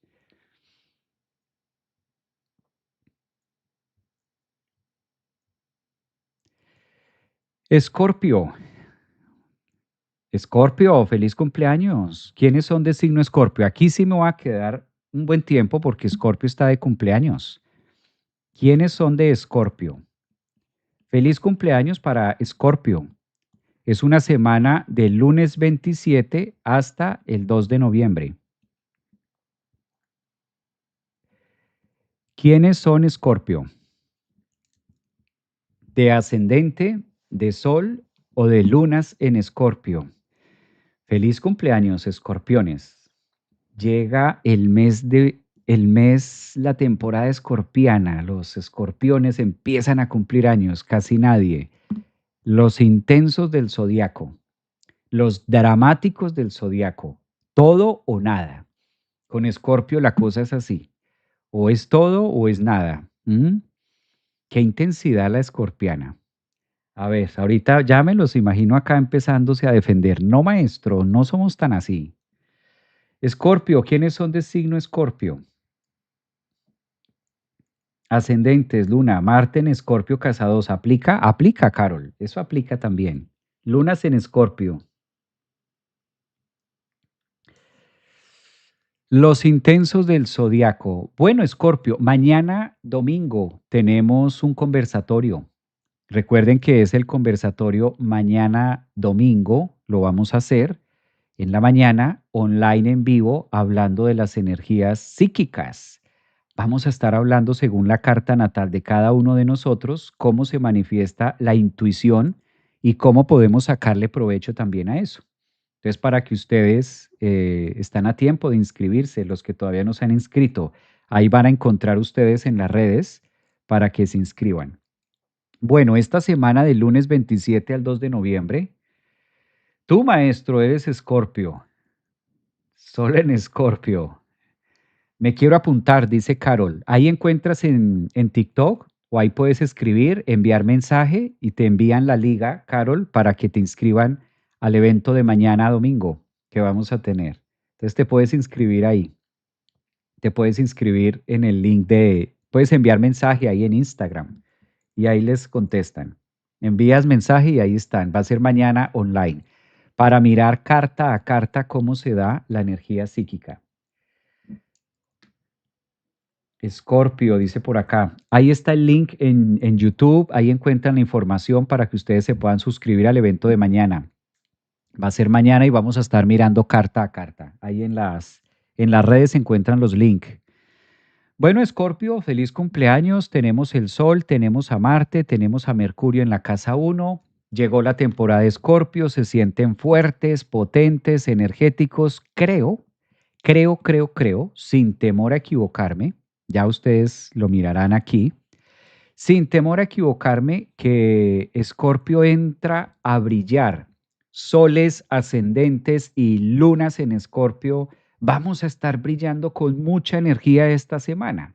Escorpio. Escorpio, feliz cumpleaños. ¿Quiénes son de signo Escorpio? Aquí sí me va a quedar un buen tiempo porque Escorpio está de cumpleaños. ¿Quiénes son de Escorpio? Feliz cumpleaños para Escorpio. Es una semana del lunes 27 hasta el 2 de noviembre. ¿Quiénes son Escorpio? ¿De ascendente, de sol o de lunas en Escorpio? Feliz cumpleaños, escorpiones. Llega la temporada escorpiana. Los escorpiones empiezan a cumplir años, casi nadie. Los intensos del zodiaco, los dramáticos del zodiaco, todo o nada. Con Escorpio la cosa es así, o es todo o es nada. ¿Mm? Qué intensidad la escorpiana. A ver, ahorita ya me los imagino acá empezándose a defender. No, maestro, no somos tan así. Escorpio, ¿quiénes son de signo Escorpio? Ascendentes, Luna, Marte en Escorpio casados. ¿Aplica? Aplica, Carol. Eso aplica también. Lunas en Escorpio. Los intensos del zodiaco. Bueno, Escorpio, mañana domingo tenemos un conversatorio. Recuerden que es el conversatorio mañana domingo. Lo vamos a hacer en la mañana, online en vivo, hablando de las energías psíquicas. Vamos a estar hablando según la carta natal de cada uno de nosotros, cómo se manifiesta la intuición y cómo podemos sacarle provecho también a eso. Entonces, para que ustedes están a tiempo de inscribirse, los que todavía no se han inscrito, ahí van a encontrar ustedes en las redes para que se inscriban. Bueno, esta semana del lunes 27 al 2 de noviembre, tú, maestro, eres Escorpio, Sol en Escorpio. Me quiero apuntar, dice Carol. Ahí encuentras en TikTok o ahí puedes escribir, enviar mensaje y te envían la liga, Carol, para que te inscriban al evento de mañana domingo que vamos a tener. Entonces te puedes inscribir ahí. Te puedes inscribir en el link puedes enviar mensaje ahí en Instagram y ahí les contestan. Envías mensaje y ahí están. Va a ser mañana online para mirar carta a carta cómo se da la energía psíquica. Escorpio, dice por acá. Ahí está el link en YouTube, ahí encuentran la información para que ustedes se puedan suscribir al evento de mañana. Va a ser mañana y vamos a estar mirando carta a carta. Ahí en las redes se encuentran los links. Bueno, Escorpio, feliz cumpleaños. Tenemos el Sol, tenemos a Marte, tenemos a Mercurio en la casa 1. Llegó la temporada de Escorpio, se sienten fuertes, potentes, energéticos. Creo, sin temor a equivocarme, ya ustedes lo mirarán aquí, sin temor a equivocarme, que Escorpio entra a brillar. Soles ascendentes y lunas en Escorpio, vamos a estar brillando con mucha energía esta semana.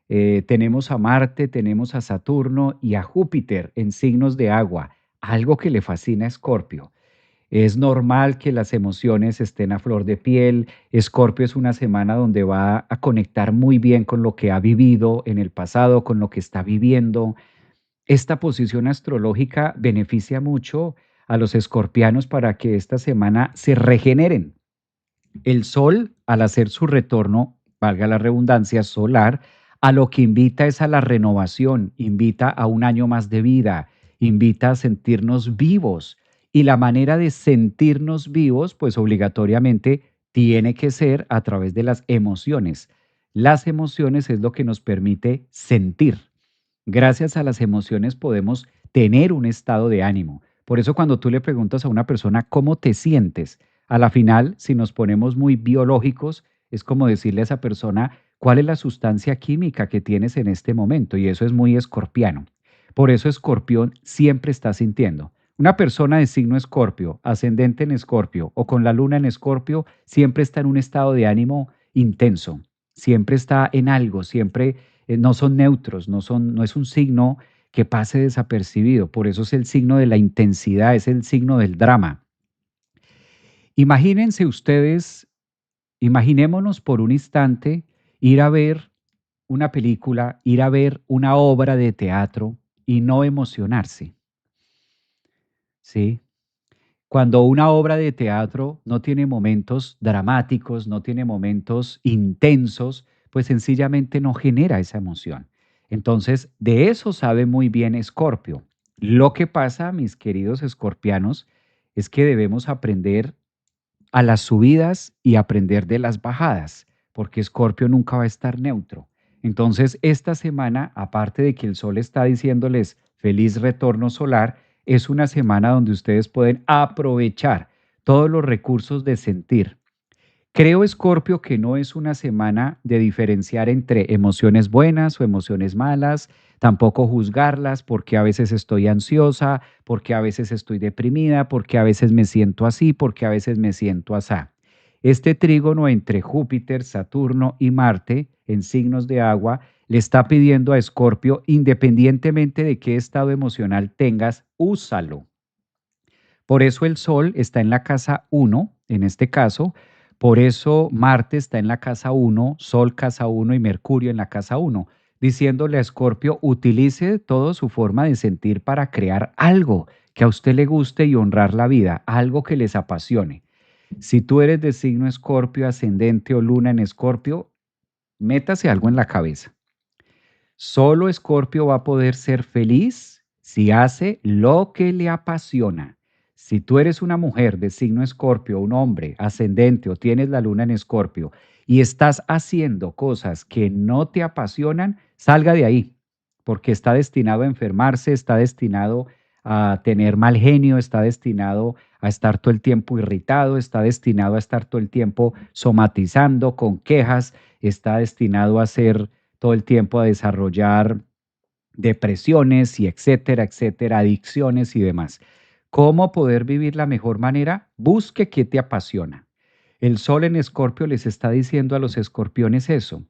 Tenemos a Marte, tenemos a Saturno y a Júpiter en signos de agua, algo que le fascina a Escorpio. Es normal que las emociones estén a flor de piel. Escorpio es una semana donde va a conectar muy bien con lo que ha vivido en el pasado, con lo que está viviendo. Esta posición astrológica beneficia mucho a los escorpianos para que esta semana se regeneren. El Sol, al hacer su retorno, valga la redundancia, solar, a lo que invita es a la renovación, invita a un año más de vida, invita a sentirnos vivos. Y la manera de sentirnos vivos, pues obligatoriamente tiene que ser a través de las emociones. Las emociones es lo que nos permite sentir. Gracias a las emociones podemos tener un estado de ánimo. Por eso cuando tú le preguntas a una persona cómo te sientes, a la final, si nos ponemos muy biológicos, es como decirle a esa persona cuál es la sustancia química que tienes en este momento, y eso es muy escorpiano. Por eso Escorpión siempre está sintiendo. Una persona de signo Escorpio, ascendente en Escorpio o con la luna en Escorpio, siempre está en un estado de ánimo intenso, siempre está en algo, siempre no son neutros, no es un signo que pase desapercibido. Por eso es el signo de la intensidad, es el signo del drama. Imagínense ustedes, imaginémonos por un instante ir a ver una película, ir a ver una obra de teatro y no emocionarse, ¿sí? Cuando una obra de teatro no tiene momentos dramáticos, no tiene momentos intensos, pues sencillamente no genera esa emoción. Entonces, de eso sabe muy bien Escorpio. Lo que pasa, mis queridos escorpianos, es que debemos aprender a las subidas y aprender de las bajadas, porque Escorpio nunca va a estar neutro. Entonces, esta semana, aparte de que el sol está diciéndoles feliz retorno solar, es una semana donde ustedes pueden aprovechar todos los recursos de sentir. Creo, Escorpio, que no es una semana de diferenciar entre emociones buenas o emociones malas, tampoco juzgarlas porque a veces estoy ansiosa, porque a veces estoy deprimida, porque a veces me siento así, porque a veces me siento asá. Este trígono entre Júpiter, Saturno y Marte en signos de agua le está pidiendo a Escorpio, independientemente de qué estado emocional tengas, úsalo. Por eso el Sol está en la casa uno en este caso, por eso Marte está en la casa uno, Sol casa uno y Mercurio en la casa uno, diciéndole a Escorpio, utilice toda su forma de sentir para crear algo que a usted le guste y honrar la vida, algo que les apasione. Si tú eres de signo Escorpio, ascendente o luna en Escorpio, métase algo en la cabeza. Solo Escorpio va a poder ser feliz si hace lo que le apasiona. Si tú eres una mujer de signo Escorpio, un hombre ascendente o tienes la luna en Escorpio y estás haciendo cosas que no te apasionan, salga de ahí, porque está destinado a enfermarse, está destinado a tener mal genio, está destinado a estar todo el tiempo irritado, está destinado a estar todo el tiempo somatizando con quejas, está destinado a ser todo el tiempo a desarrollar depresiones y etcétera, etcétera, adicciones y demás. ¿Cómo poder vivir la mejor manera? Busque qué te apasiona. El sol en Escorpio les está diciendo a los escorpiones eso.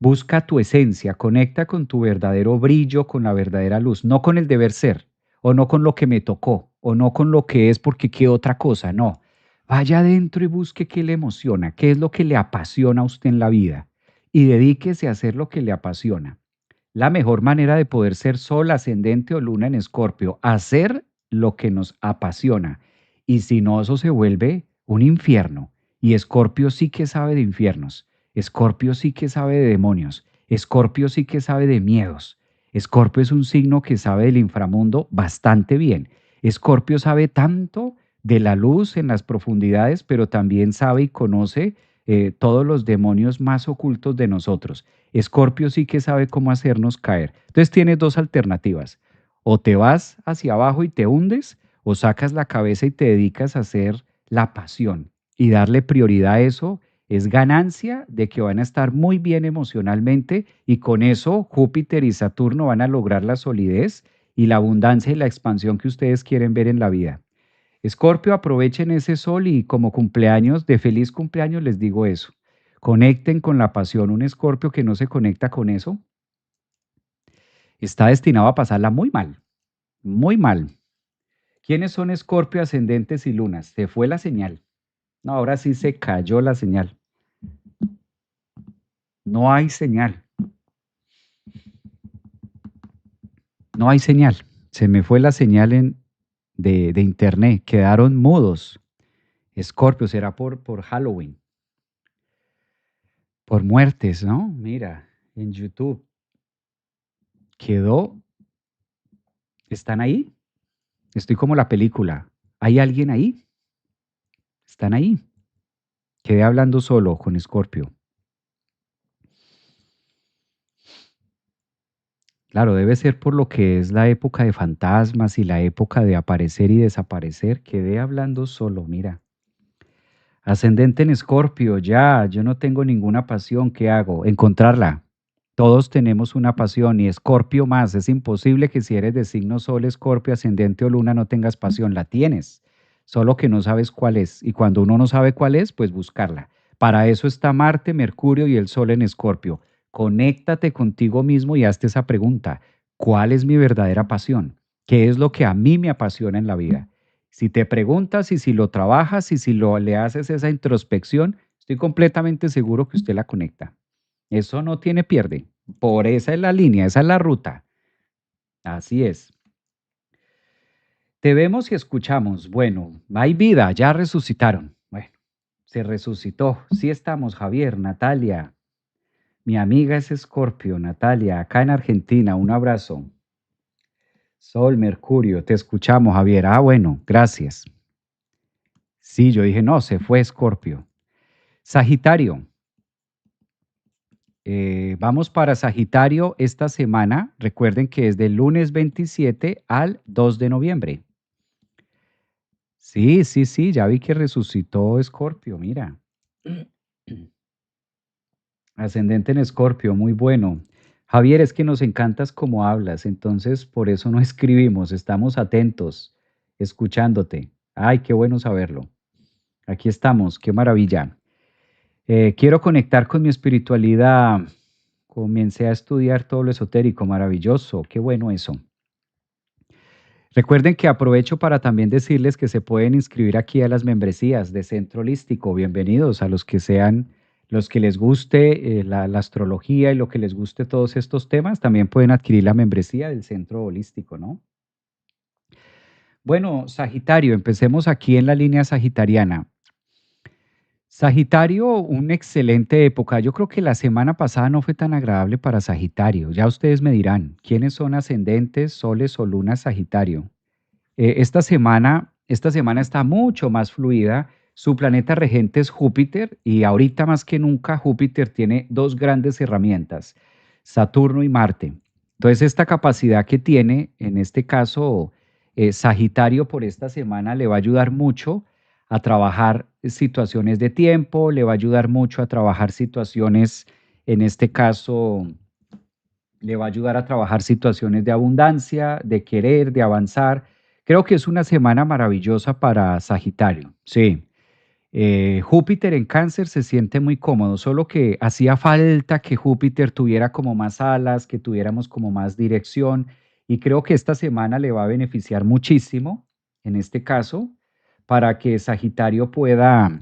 Busca tu esencia, conecta con tu verdadero brillo, con la verdadera luz, no con el deber ser, o no con lo que me tocó, o no con lo que es porque qué otra cosa, no. Vaya adentro y busque qué le emociona, qué es lo que le apasiona a usted en la vida y dedíquese a hacer lo que le apasiona. La mejor manera de poder ser sol, ascendente o luna en Escorpio, hacer lo que nos apasiona. Y si no, eso se vuelve un infierno. Y Escorpio sí que sabe de infiernos. Escorpio sí que sabe de demonios. Escorpio sí que sabe de miedos. Escorpio es un signo que sabe del inframundo bastante bien. Escorpio sabe tanto de la luz en las profundidades, pero también sabe y conoce todos los demonios más ocultos de nosotros. Escorpio sí que sabe cómo hacernos caer. Entonces tienes dos alternativas. O te vas hacia abajo y te hundes, o sacas la cabeza y te dedicas a hacer la pasión y darle prioridad a eso es ganancia de que van a estar muy bien emocionalmente y con eso Júpiter y Saturno van a lograr la solidez y la abundancia y la expansión que ustedes quieren ver en la vida. Escorpio, aprovechen ese sol y como cumpleaños, de feliz cumpleaños les digo eso. Conecten con la pasión. Un Escorpio que no se conecta con eso está destinado a pasarla muy mal, muy mal. ¿Quiénes son Escorpio, ascendentes y lunas? Se fue la señal. No, ahora sí se cayó la señal. No hay señal. No hay señal. Se me fue la señal de internet. Quedaron mudos. Escorpio, será por Halloween. Por muertes, ¿no? Mira, en YouTube. Quedó. ¿Están ahí? Estoy como la película. ¿Hay alguien ahí? ¿Están ahí? Quedé hablando solo con Escorpio. Claro, debe ser por lo que es la época de fantasmas y la época de aparecer y desaparecer. Quedé hablando solo, mira. Ascendente en Escorpio, ya, yo no tengo ninguna pasión. ¿Qué hago? Encontrarla. Todos tenemos una pasión y Escorpio más. Es imposible que si eres de signo Sol, Escorpio, ascendente o luna no tengas pasión. La tienes, solo que no sabes cuál es. Y cuando uno no sabe cuál es, pues buscarla. Para eso está Marte, Mercurio y el Sol en Escorpio. Conéctate contigo mismo y hazte esa pregunta. ¿Cuál es mi verdadera pasión? ¿Qué es lo que a mí me apasiona en la vida? Si te preguntas y si lo trabajas y si le haces esa introspección, estoy completamente seguro que usted la conecta. Eso no tiene pierde. Por esa es la línea, esa es la ruta. Así es. Te vemos y escuchamos. Bueno, hay vida, ya resucitaron. Bueno, se resucitó. Sí estamos, Javier, Natalia. Mi amiga es Escorpio, Natalia, acá en Argentina. Un abrazo. Sol, Mercurio, te escuchamos, Javier. Ah, bueno, gracias. Sí, yo dije, no, se fue Escorpio. Sagitario. Vamos para Sagitario esta semana. Recuerden que es del lunes 27 al 2 de noviembre. Sí, sí, sí, ya vi que resucitó Escorpio, mira. Ascendente en Escorpio, muy bueno. Javier, es que nos encantas cómo hablas, entonces por eso no escribimos, estamos atentos, escuchándote. Ay, qué bueno saberlo. Aquí estamos, qué maravilla. Quiero conectar con mi espiritualidad. Comencé a estudiar todo lo esotérico, maravilloso, qué bueno eso. Recuerden que aprovecho para también decirles que se pueden inscribir aquí a las membresías de Centro Holístico. Bienvenidos a los que sean, los que les guste la astrología y lo que les guste todos estos temas, también pueden adquirir la membresía del Centro Holístico, ¿no? Bueno, Sagitario, empecemos aquí en la línea sagitariana. Sagitario, una excelente época. Yo creo que la semana pasada no fue tan agradable para Sagitario. Ya ustedes me dirán, ¿quiénes son ascendentes, soles o lunas Sagitario? Esta semana está mucho más fluida. Su planeta regente es Júpiter y ahorita más que nunca Júpiter tiene dos grandes herramientas, Saturno y Marte. Entonces esta capacidad que tiene, en este caso Sagitario por esta semana, le va a ayudar mucho a trabajar situaciones de tiempo, le va a ayudar mucho a trabajar situaciones, en este caso, le va a ayudar a trabajar situaciones de abundancia, de querer, de avanzar. Creo que es una semana maravillosa para Sagitario. Sí. Júpiter en Cáncer se siente muy cómodo, solo que hacía falta que Júpiter tuviera como más alas, que tuviéramos como más dirección, y creo que esta semana le va a beneficiar muchísimo, en este caso, para que Sagitario pueda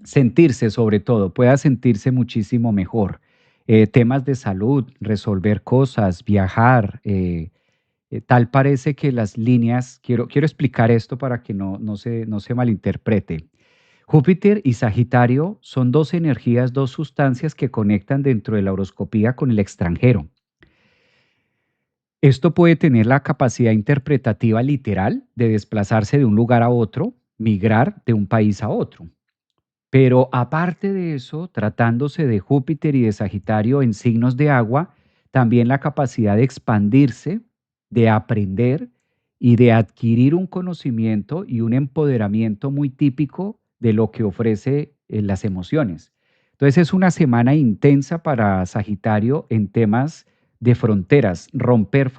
sentirse, sobre todo, pueda sentirse muchísimo mejor. Temas de salud, resolver cosas, viajar. Tal parece que las líneas, quiero explicar esto para que no se malinterprete. Júpiter y Sagitario son dos energías, dos sustancias que conectan dentro de la horoscopía con el extranjero. Esto puede tener la capacidad interpretativa literal de desplazarse de un lugar a otro, migrar de un país a otro. Pero aparte de eso, tratándose de Júpiter y de Sagitario en signos de agua, también la capacidad de expandirse, de aprender y de adquirir un conocimiento y un empoderamiento muy típico de lo que ofrece las emociones. Entonces es una semana intensa para Sagitario en temas de fronteras, romper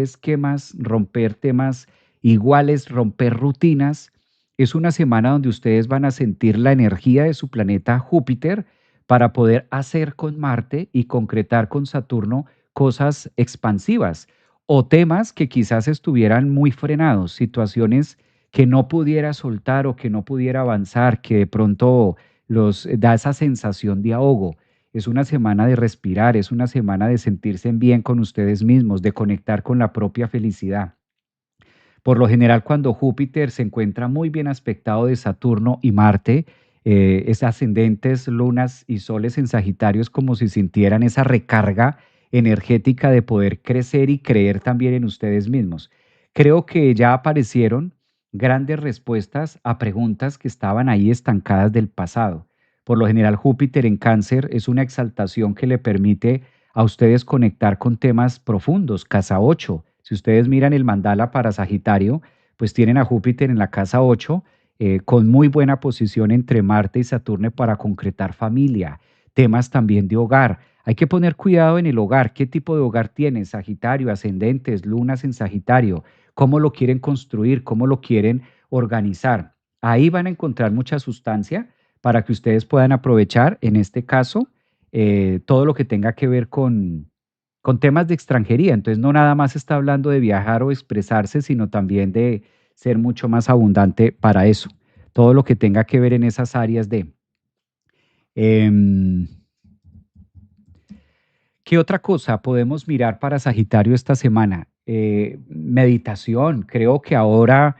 esquemas, romper temas iguales, romper rutinas. Es una semana donde ustedes van a sentir la energía de su planeta Júpiter para poder hacer con Marte y concretar con Saturno cosas expansivas o temas que quizás estuvieran muy frenados, situaciones que no pudiera soltar o que no pudiera avanzar, que de pronto los da esa sensación de ahogo. Es una semana de respirar, es una semana de sentirse bien con ustedes mismos, de conectar con la propia felicidad. Por lo general, cuando Júpiter se encuentra muy bien aspectado de Saturno y Marte, es ascendentes, lunas y soles en Sagitario, es como si sintieran esa recarga energética de poder crecer y creer también en ustedes mismos. Creo que ya aparecieron grandes respuestas a preguntas que estaban ahí estancadas del pasado. Por lo general, Júpiter en Cáncer es una exaltación que le permite a ustedes conectar con temas profundos. Casa 8. Si ustedes miran el mandala para Sagitario, pues tienen a Júpiter en la casa 8, con muy buena posición entre Marte y Saturno para concretar familia, temas también de hogar. Hay que poner cuidado en el hogar. ¿Qué tipo de hogar tienen? Sagitario, ascendentes, lunas en Sagitario. ¿Cómo lo quieren construir? ¿Cómo lo quieren organizar? Ahí van a encontrar mucha sustancia para que ustedes puedan aprovechar, en este caso, todo lo que tenga que ver con temas de extranjería. Entonces, no nada más está hablando de viajar o expresarse, sino también de ser mucho más abundante para eso. Todo lo que tenga que ver en esas áreas de... Em, ¿Qué otra cosa podemos mirar para Sagitario esta semana? Meditación. Creo que ahora,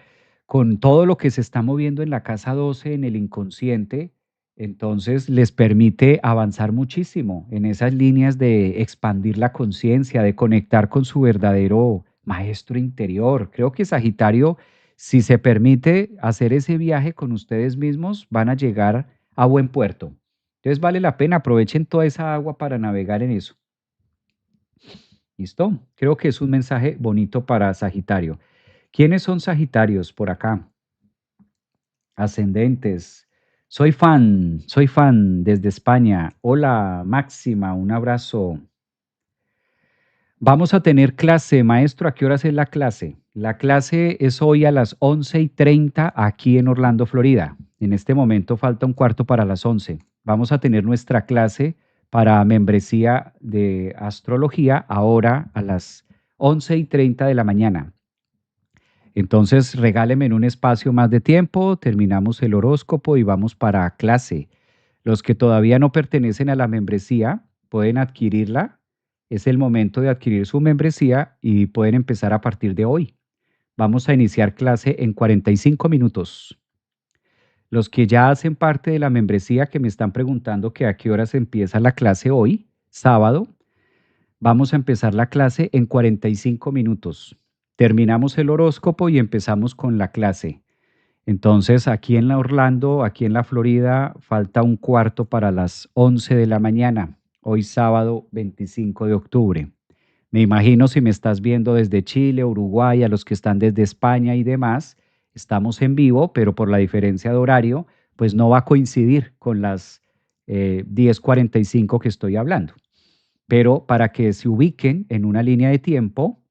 con todo lo que se está moviendo en la casa 12 en el inconsciente, entonces les permite avanzar muchísimo en esas líneas de expandir la conciencia, de conectar con su verdadero maestro interior. Creo que Sagitario, si se permite hacer ese viaje con ustedes mismos, van a llegar a buen puerto. Entonces vale la pena, aprovechen toda esa agua para navegar en eso. ¿Listo? Creo que es un mensaje bonito para Sagitario. ¿Quiénes son Sagitarios por acá? Ascendentes. Soy fan desde España. Hola, Máxima, un abrazo. Vamos a tener clase, maestro. ¿A qué horas es la clase? La clase es hoy a las 11:30 aquí en Orlando, Florida. En este momento falta un cuarto para las 11. Vamos a tener nuestra clase para membresía de astrología ahora a las 11:30 de la mañana. Entonces, regáleme en un espacio más de tiempo, terminamos el horóscopo y vamos para clase. Los que todavía no pertenecen a la membresía pueden adquirirla. Es el momento de adquirir su membresía y pueden empezar a partir de hoy. Vamos a iniciar clase en 45 minutos. Los que ya hacen parte de la membresía que me están preguntando que a qué horas empieza la clase hoy, sábado, vamos a empezar la clase en 45 minutos. Terminamos el horóscopo y empezamos con la clase. Entonces, aquí en la Orlando, aquí en la Florida, falta un cuarto para las 11 de la mañana, hoy sábado 25 de octubre. Me imagino si me estás viendo desde Chile, Uruguay, a los que están desde España y demás, estamos en vivo, pero por la diferencia de horario, pues no va a coincidir con las 10:45 que estoy hablando. Pero para que se ubiquen en una línea de tiempo,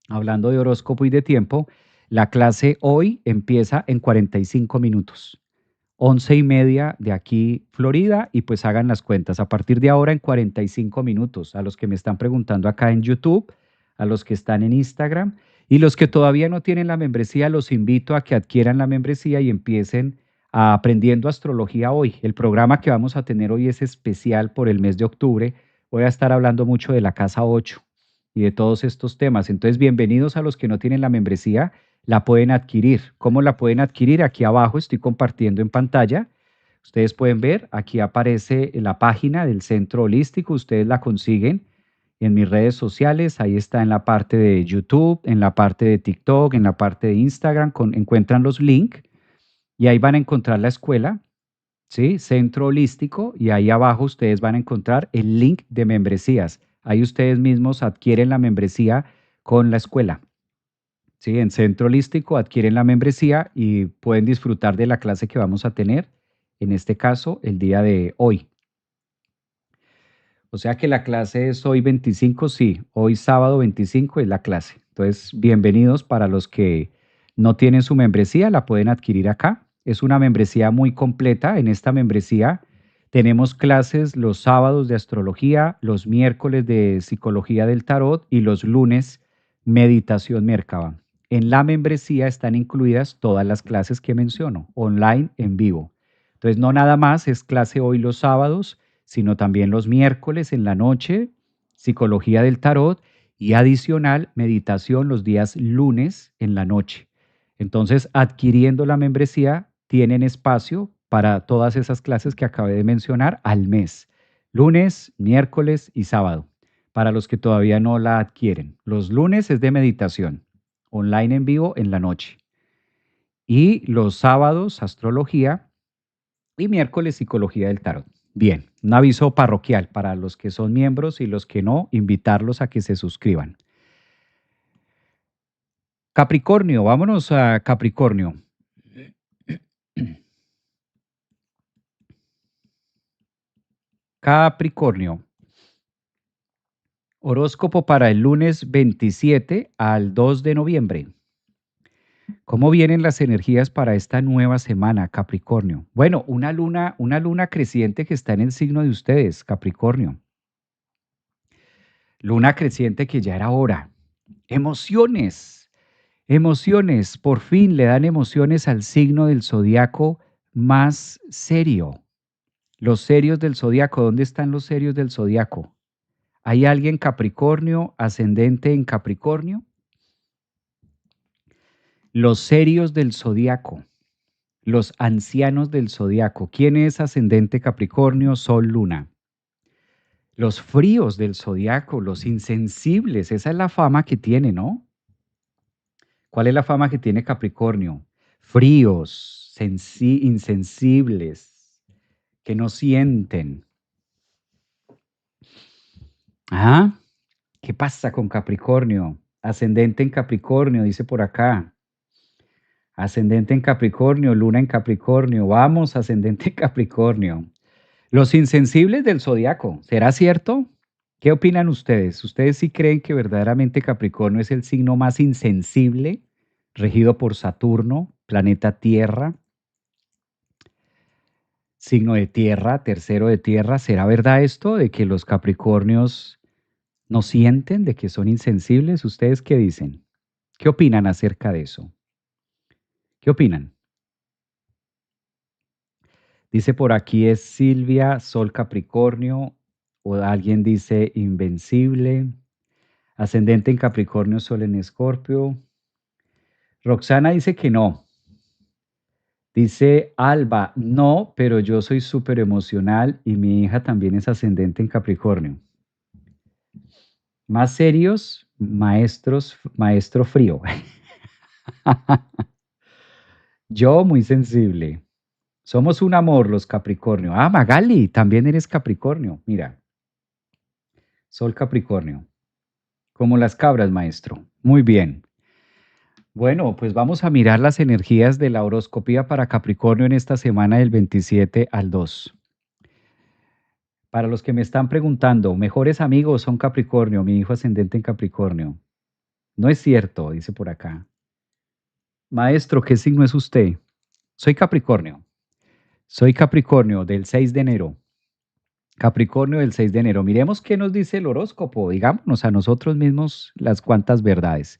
hablando de horóscopo y de tiempo, la clase hoy empieza en 45 minutos. 11:30 de aquí, Florida, y pues hagan las cuentas. A partir de ahora en 45 minutos, a los que me están preguntando acá en YouTube, a los que están en Instagram y los que todavía no tienen la membresía, los invito a que adquieran la membresía y empiecen a aprendiendo astrología hoy. El programa que vamos a tener hoy es especial por el mes de octubre. Voy a estar hablando mucho de la casa 8 y de todos estos temas. Entonces, bienvenidos a los que no tienen la membresía, la pueden adquirir. ¿Cómo la pueden adquirir? Aquí abajo estoy compartiendo en pantalla. Ustedes pueden ver, aquí aparece la página del Centro Holístico, ustedes la consiguen en mis redes sociales, ahí está en la parte de YouTube, en la parte de TikTok, en la parte de Instagram, encuentran los links y ahí van a encontrar la escuela, ¿sí? Centro Holístico, y ahí abajo ustedes van a encontrar el link de membresías. Ahí ustedes mismos adquieren la membresía con la escuela. ¿Sí? En Centro Holístico adquieren la membresía y pueden disfrutar de la clase que vamos a tener, en este caso, el día de hoy. O sea que la clase es hoy 25, sí, hoy sábado 25 es la clase. Entonces, bienvenidos para los que no tienen su membresía, la pueden adquirir acá. Es una membresía muy completa. En esta membresía tenemos clases los sábados de astrología, los miércoles de psicología del tarot y los lunes meditación Merkaba. En la membresía están incluidas todas las clases que menciono, online, en vivo. Entonces, no nada más es clase hoy los sábados, sino también los miércoles en la noche, psicología del tarot y adicional meditación los días lunes en la noche. Entonces, adquiriendo la membresía, tienen espacio para todas esas clases que acabé de mencionar al mes, lunes, miércoles y sábado, para los que todavía no la adquieren. Los lunes es de meditación, online en vivo en la noche. Y los sábados, astrología, y miércoles psicología del tarot. Bien, un aviso parroquial para los que son miembros y los que no, invitarlos a que se suscriban. Capricornio, vámonos a Capricornio. Capricornio, horóscopo para el lunes 27 al 2 de noviembre. ¿Cómo vienen las energías para esta nueva semana, Capricornio? Bueno, una luna creciente que está en el signo de ustedes, Capricornio. Luna creciente que ya era hora. Emociones. Emociones, por fin le dan emociones al signo del zodiaco más serio. Los serios del zodiaco, ¿dónde están los serios del zodiaco? ¿Hay alguien Capricornio, ascendente en Capricornio? Los serios del zodiaco, los ancianos del zodiaco. ¿Quién es ascendente Capricornio, Sol, Luna? Los fríos del zodiaco, los insensibles. Esa es la fama que tiene, ¿no? ¿Cuál es la fama que tiene Capricornio? Fríos, insensibles, que no sienten. ¿Ah? ¿Qué pasa con Capricornio? Ascendente en Capricornio, dice por acá. Ascendente en Capricornio, luna en Capricornio. Vamos, ascendente en Capricornio. Los insensibles del zodiaco, ¿será cierto? ¿Qué opinan ustedes? ¿Ustedes sí creen que verdaderamente Capricornio es el signo más insensible, regido por Saturno, planeta Tierra, signo de tierra, tercero de tierra? ¿Será verdad esto de que los Capricornios no sienten, de que son insensibles? ¿Ustedes qué dicen? ¿Qué opinan acerca de eso? ¿Qué opinan? Dice por aquí es Silvia, Sol Capricornio, o alguien dice invencible, ascendente en Capricornio, Sol en Escorpio. Roxana dice que no. Dice Alba, no, pero yo soy súper emocional y mi hija también es ascendente en Capricornio. Más serios, maestro frío. Yo muy sensible. Somos un amor los Capricornio. Ah, Magali, también eres Capricornio. Mira, Sol Capricornio. Como las cabras, maestro. Muy bien. Bueno, pues vamos a mirar las energías de la horoscopía para Capricornio en esta semana del 27 al 2. Para los que me están preguntando, mejores amigos son Capricornio, mi hijo ascendente en Capricornio. No es cierto, dice por acá. Maestro, ¿qué signo es usted? Soy Capricornio. Soy Capricornio del 6 de enero. Capricornio del 6 de enero. Miremos qué nos dice el horóscopo. Digámonos a nosotros mismos las cuantas verdades.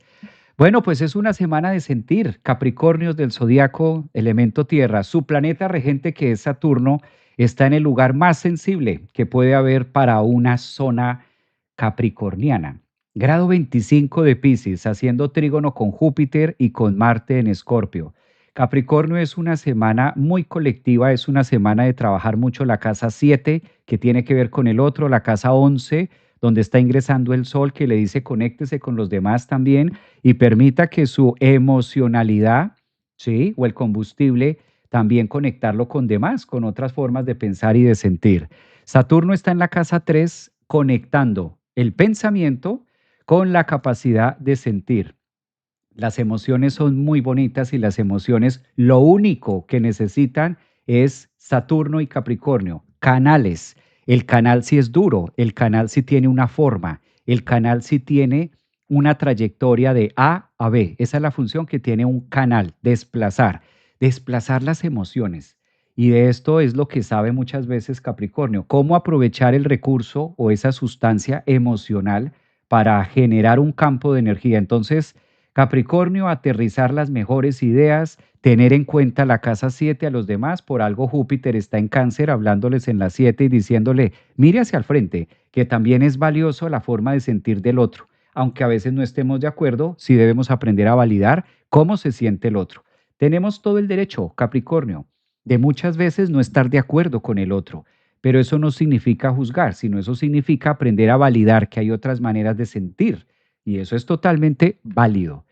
Bueno, pues es una semana de sentir. Capricornios del zodiaco, elemento tierra. Su planeta regente, que es Saturno, está en el lugar más sensible que puede haber para una zona capricorniana. Grado 25 de Piscis, haciendo trígono con Júpiter y con Marte en Escorpio. Capricornio es una semana muy colectiva, es una semana de trabajar mucho la casa 7, que tiene que ver con el otro, la casa 11, donde está ingresando el sol, que le dice conéctese con los demás también y permita que su emocionalidad, ¿sí? O el combustible, también conectarlo con demás, con otras formas de pensar y de sentir. Saturno está en la casa 3 conectando el pensamiento con la capacidad de sentir. Las emociones son muy bonitas y las emociones lo único que necesitan es Saturno y Capricornio, canales. El canal sí es duro, el canal sí tiene una forma, el canal sí tiene una trayectoria de A a B. Esa es la función que tiene un canal, desplazar las emociones. Y de esto es lo que sabe muchas veces Capricornio, cómo aprovechar el recurso o esa sustancia emocional para generar un campo de energía. Entonces, Capricornio, aterrizar las mejores ideas, tener en cuenta la casa 7 a los demás, por algo Júpiter está en Cáncer hablándoles en la 7 y diciéndole, mire hacia el frente, que también es valioso la forma de sentir del otro, aunque a veces no estemos de acuerdo, sí debemos aprender a validar cómo se siente el otro. Tenemos todo el derecho, Capricornio, de muchas veces no estar de acuerdo con el otro, pero eso no significa juzgar, sino eso significa aprender a validar que hay otras maneras de sentir y eso es totalmente válido.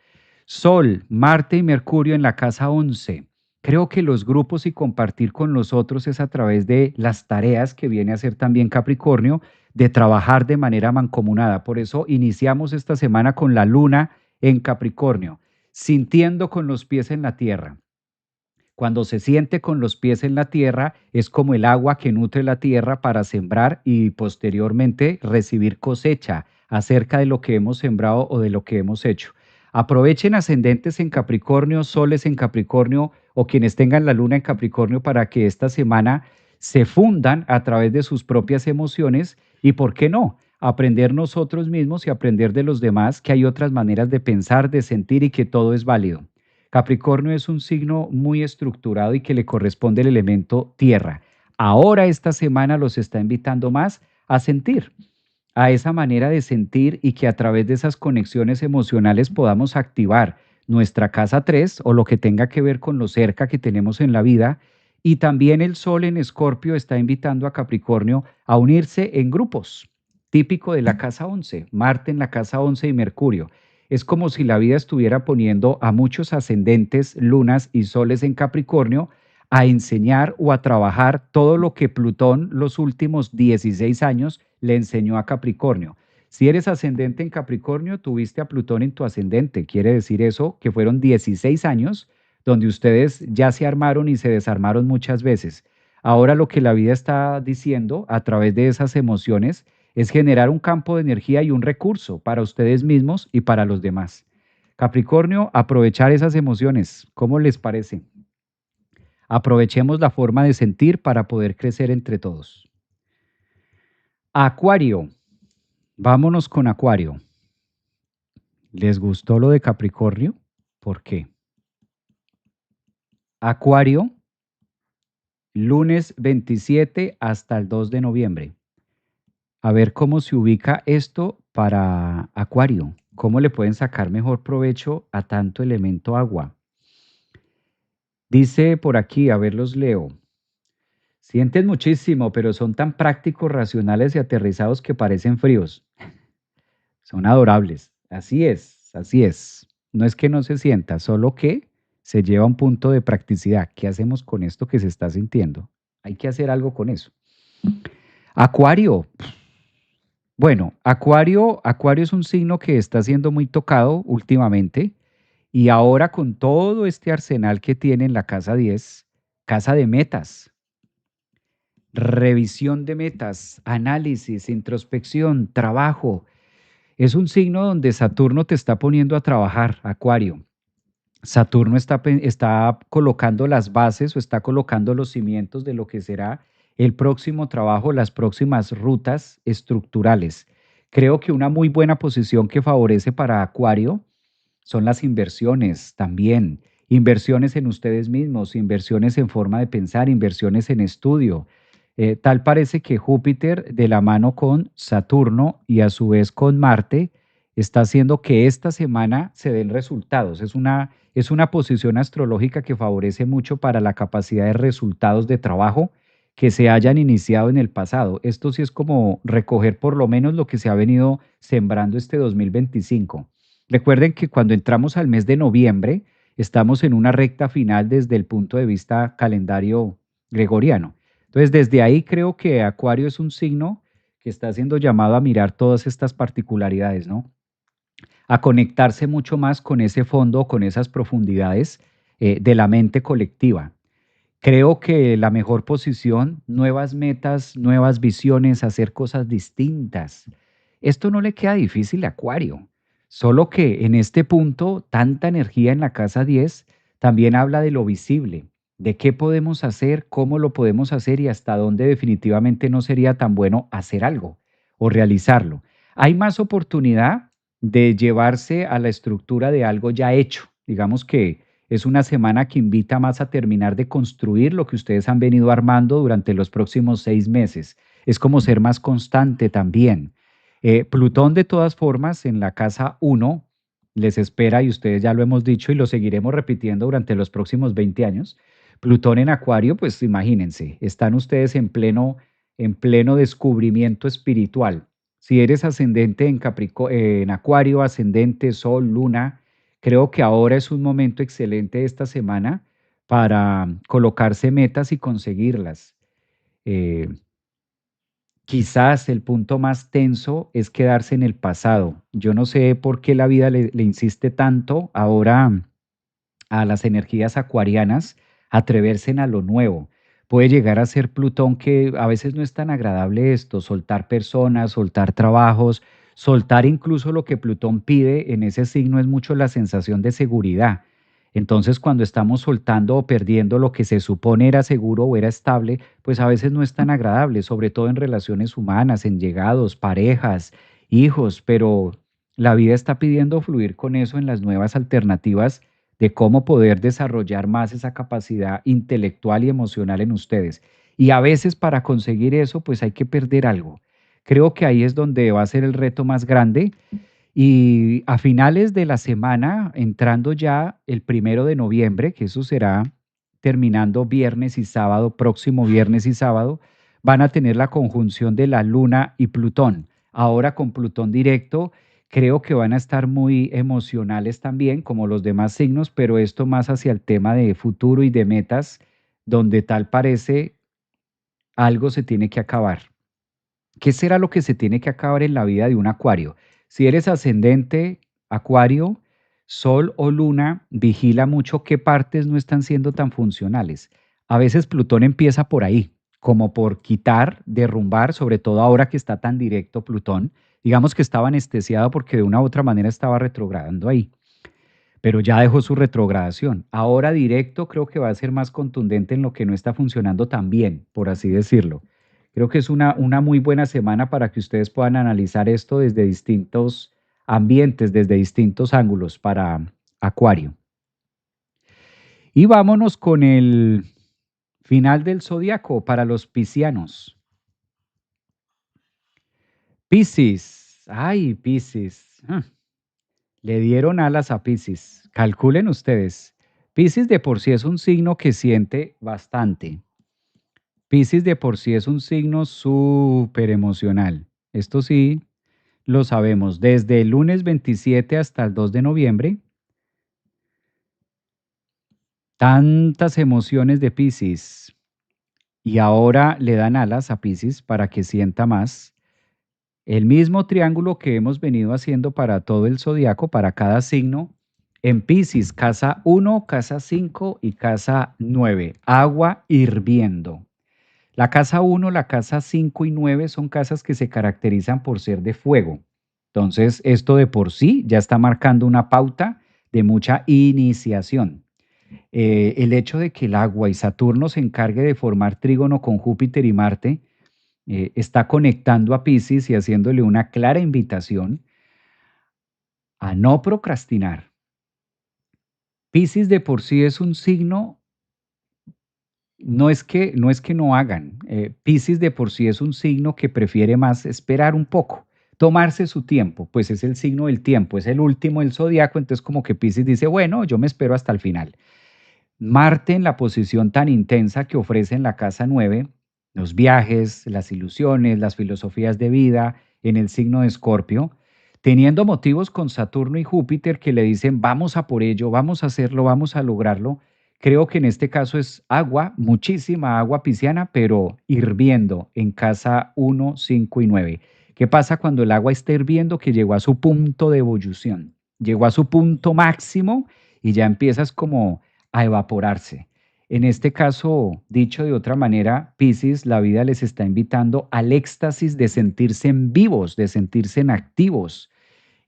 Sol, Marte y Mercurio en la casa 11. Creo que los grupos y compartir con los otros es a través de las tareas que viene a ser también Capricornio, de trabajar de manera mancomunada. Por eso iniciamos esta semana con la luna en Capricornio, sintiendo con los pies en la tierra. Cuando se siente con los pies en la tierra, es como el agua que nutre la tierra para sembrar y posteriormente recibir cosecha acerca de lo que hemos sembrado o de lo que hemos hecho. Aprovechen ascendentes en Capricornio, soles en Capricornio o quienes tengan la luna en Capricornio para que esta semana se fundan a través de sus propias emociones y, ¿por qué no? Aprender nosotros mismos y aprender de los demás que hay otras maneras de pensar, de sentir y que todo es válido. Capricornio es un signo muy estructurado y que le corresponde el elemento tierra. Ahora esta semana los está invitando más a sentir, a esa manera de sentir y que a través de esas conexiones emocionales podamos activar nuestra casa 3 o lo que tenga que ver con lo cerca que tenemos en la vida. Y también el Sol en Escorpio está invitando a Capricornio a unirse en grupos, típico de la casa 11, Marte en la casa 11 y Mercurio. Es como si la vida estuviera poniendo a muchos ascendentes, lunas y soles en Capricornio a enseñar o a trabajar todo lo que Plutón los últimos 16 años le enseñó a Capricornio. Si eres ascendente en Capricornio, tuviste a Plutón en tu ascendente. Quiere decir eso que fueron 16 años donde ustedes ya se armaron y se desarmaron muchas veces. Ahora lo que la vida está diciendo a través de esas emociones es generar un campo de energía y un recurso para ustedes mismos y para los demás. Capricornio, aprovechar esas emociones. ¿Cómo les parece? Aprovechemos la forma de sentir para poder crecer entre todos. Acuario, vámonos con Acuario. ¿Les gustó lo de Capricornio? ¿Por qué? Acuario, lunes 27 hasta el 2 de noviembre. A ver cómo se ubica esto para Acuario. ¿Cómo le pueden sacar mejor provecho a tanto elemento agua? Dice por aquí, a ver, los leo. Sienten muchísimo, pero son tan prácticos, racionales y aterrizados que parecen fríos. Son adorables. Así es, así es. No es que no se sienta, solo que se lleva a un punto de practicidad. ¿Qué hacemos con esto que se está sintiendo? Hay que hacer algo con eso. Acuario. Bueno, Acuario es un signo que está siendo muy tocado últimamente y ahora con todo este arsenal que tiene en la casa 10, casa de metas, revisión de metas, análisis, introspección, trabajo. Es un signo donde Saturno te está poniendo a trabajar, Acuario. Saturno está colocando las bases o está colocando los cimientos de lo que será el próximo trabajo, las próximas rutas estructurales. Creo que una muy buena posición que favorece para Acuario son las inversiones también. Inversiones en ustedes mismos, inversiones en forma de pensar, inversiones en estudio. Tal parece que Júpiter, de la mano con Saturno y a su vez con Marte, está haciendo que esta semana se den resultados. Es una posición astrológica que favorece mucho para la capacidad de resultados de trabajo que se hayan iniciado en el pasado. Esto sí es como recoger por lo menos lo que se ha venido sembrando este 2025. Recuerden que cuando entramos al mes de noviembre, estamos en una recta final desde el punto de vista calendario gregoriano. Entonces, desde ahí creo que Acuario es un signo que está siendo llamado a mirar todas estas particularidades, ¿no? a conectarse mucho más con ese fondo, con esas profundidades de la mente colectiva. Creo que la mejor posición, nuevas metas, nuevas visiones, hacer cosas distintas. Esto no le queda difícil a Acuario, solo que en este punto, tanta energía en la casa 10 también habla de lo visible, de qué podemos hacer, cómo lo podemos hacer y hasta dónde definitivamente no sería tan bueno hacer algo o realizarlo. Hay más oportunidad de llevarse a la estructura de algo ya hecho. Digamos que es una semana que invita más a terminar de construir lo que ustedes han venido armando durante los próximos 6 meses. Es como ser más constante también. Plutón, de todas formas, en la casa 1 les espera, y ustedes ya lo hemos dicho y lo seguiremos repitiendo durante los próximos 20 años. Plutón en Acuario, pues imagínense, están ustedes en pleno descubrimiento espiritual. Si eres ascendente en Acuario, ascendente, Sol, Luna, creo que ahora es un momento excelente esta semana para colocarse metas y conseguirlas. Eh, Quizás el punto más tenso es quedarse en el pasado. Yo no sé por qué la vida le insiste tanto ahora a las energías acuarianas, atreverse a lo nuevo. Puede llegar a ser Plutón que a veces no es tan agradable esto, soltar personas, soltar trabajos, soltar incluso lo que Plutón pide en ese signo es mucho la sensación de seguridad. Entonces, cuando estamos soltando o perdiendo lo que se supone era seguro o era estable, pues a veces no es tan agradable, sobre todo en relaciones humanas, en llegados, parejas, hijos, pero la vida está pidiendo fluir con eso en las nuevas alternativas de cómo poder desarrollar más esa capacidad intelectual y emocional en ustedes. Y a veces para conseguir eso, pues hay que perder algo. Creo que ahí es donde va a ser el reto más grande. Y a finales de la semana, entrando ya el 1 de noviembre, que eso será terminando viernes y sábado, próximo viernes y sábado, van a tener la conjunción de la Luna y Plutón. Ahora con Plutón directo, creo que van a estar muy emocionales también, como los demás signos, pero esto más hacia el tema de futuro y de metas, donde tal parece algo se tiene que acabar. ¿Qué será lo que se tiene que acabar en la vida de un acuario? Si eres ascendente, acuario, sol o luna, vigila mucho qué partes no están siendo tan funcionales. A veces Plutón empieza por ahí, como por quitar, derrumbar, sobre todo ahora que está tan directo Plutón. Digamos que estaba anestesiado porque de una u otra manera estaba retrogradando ahí, pero ya dejó su retrogradación. Ahora directo creo que va a ser más contundente en lo que no está funcionando tan bien, por así decirlo. Creo que es una muy buena semana para que ustedes puedan analizar esto desde distintos ambientes, desde distintos ángulos para Acuario. Y vámonos con el final del zodiaco para los piscianos. Piscis. Ay, Piscis. Le dieron alas a Piscis. Calculen ustedes. Piscis de por sí es un signo que siente bastante. Piscis de por sí es un signo súper emocional. Esto sí lo sabemos. Desde el lunes 27 hasta el 2 de noviembre, tantas emociones de Piscis. Y ahora le dan alas a Piscis para que sienta más. El mismo triángulo que hemos venido haciendo para todo el zodiaco, para cada signo, en Piscis, casa 1, casa 5 y casa 9, agua hirviendo. La casa 1, la casa 5 y 9 son casas que se caracterizan por ser de fuego. Entonces, esto de por sí ya está marcando una pauta de mucha iniciación. El hecho de que el agua y Saturno se encargue de formar trígono con Júpiter y Marte está conectando a Piscis y haciéndole una clara invitación a no procrastinar. Piscis de por sí es un signo, no es que no hagan, Piscis de por sí es un signo que prefiere más esperar un poco, tomarse su tiempo, pues es el signo del tiempo, es el último del zodiaco, entonces como que Piscis dice, bueno, yo me espero hasta el final. Marte en la posición tan intensa que ofrece en la casa 9, los viajes, las ilusiones, las filosofías de vida en el signo de Escorpio, teniendo motivos con Saturno y Júpiter que le dicen vamos a por ello, vamos a hacerlo, vamos a lograrlo. Creo que en este caso es agua, muchísima agua pisciana, pero hirviendo en casa 1, 5 y 9. ¿Qué pasa cuando el agua está hirviendo que llegó a su punto de ebullición? llegó a su punto máximo y ya empiezas como a evaporarse. En este caso, dicho de otra manera, Piscis, la vida les está invitando al éxtasis de sentirse en vivos, de sentirse en activos.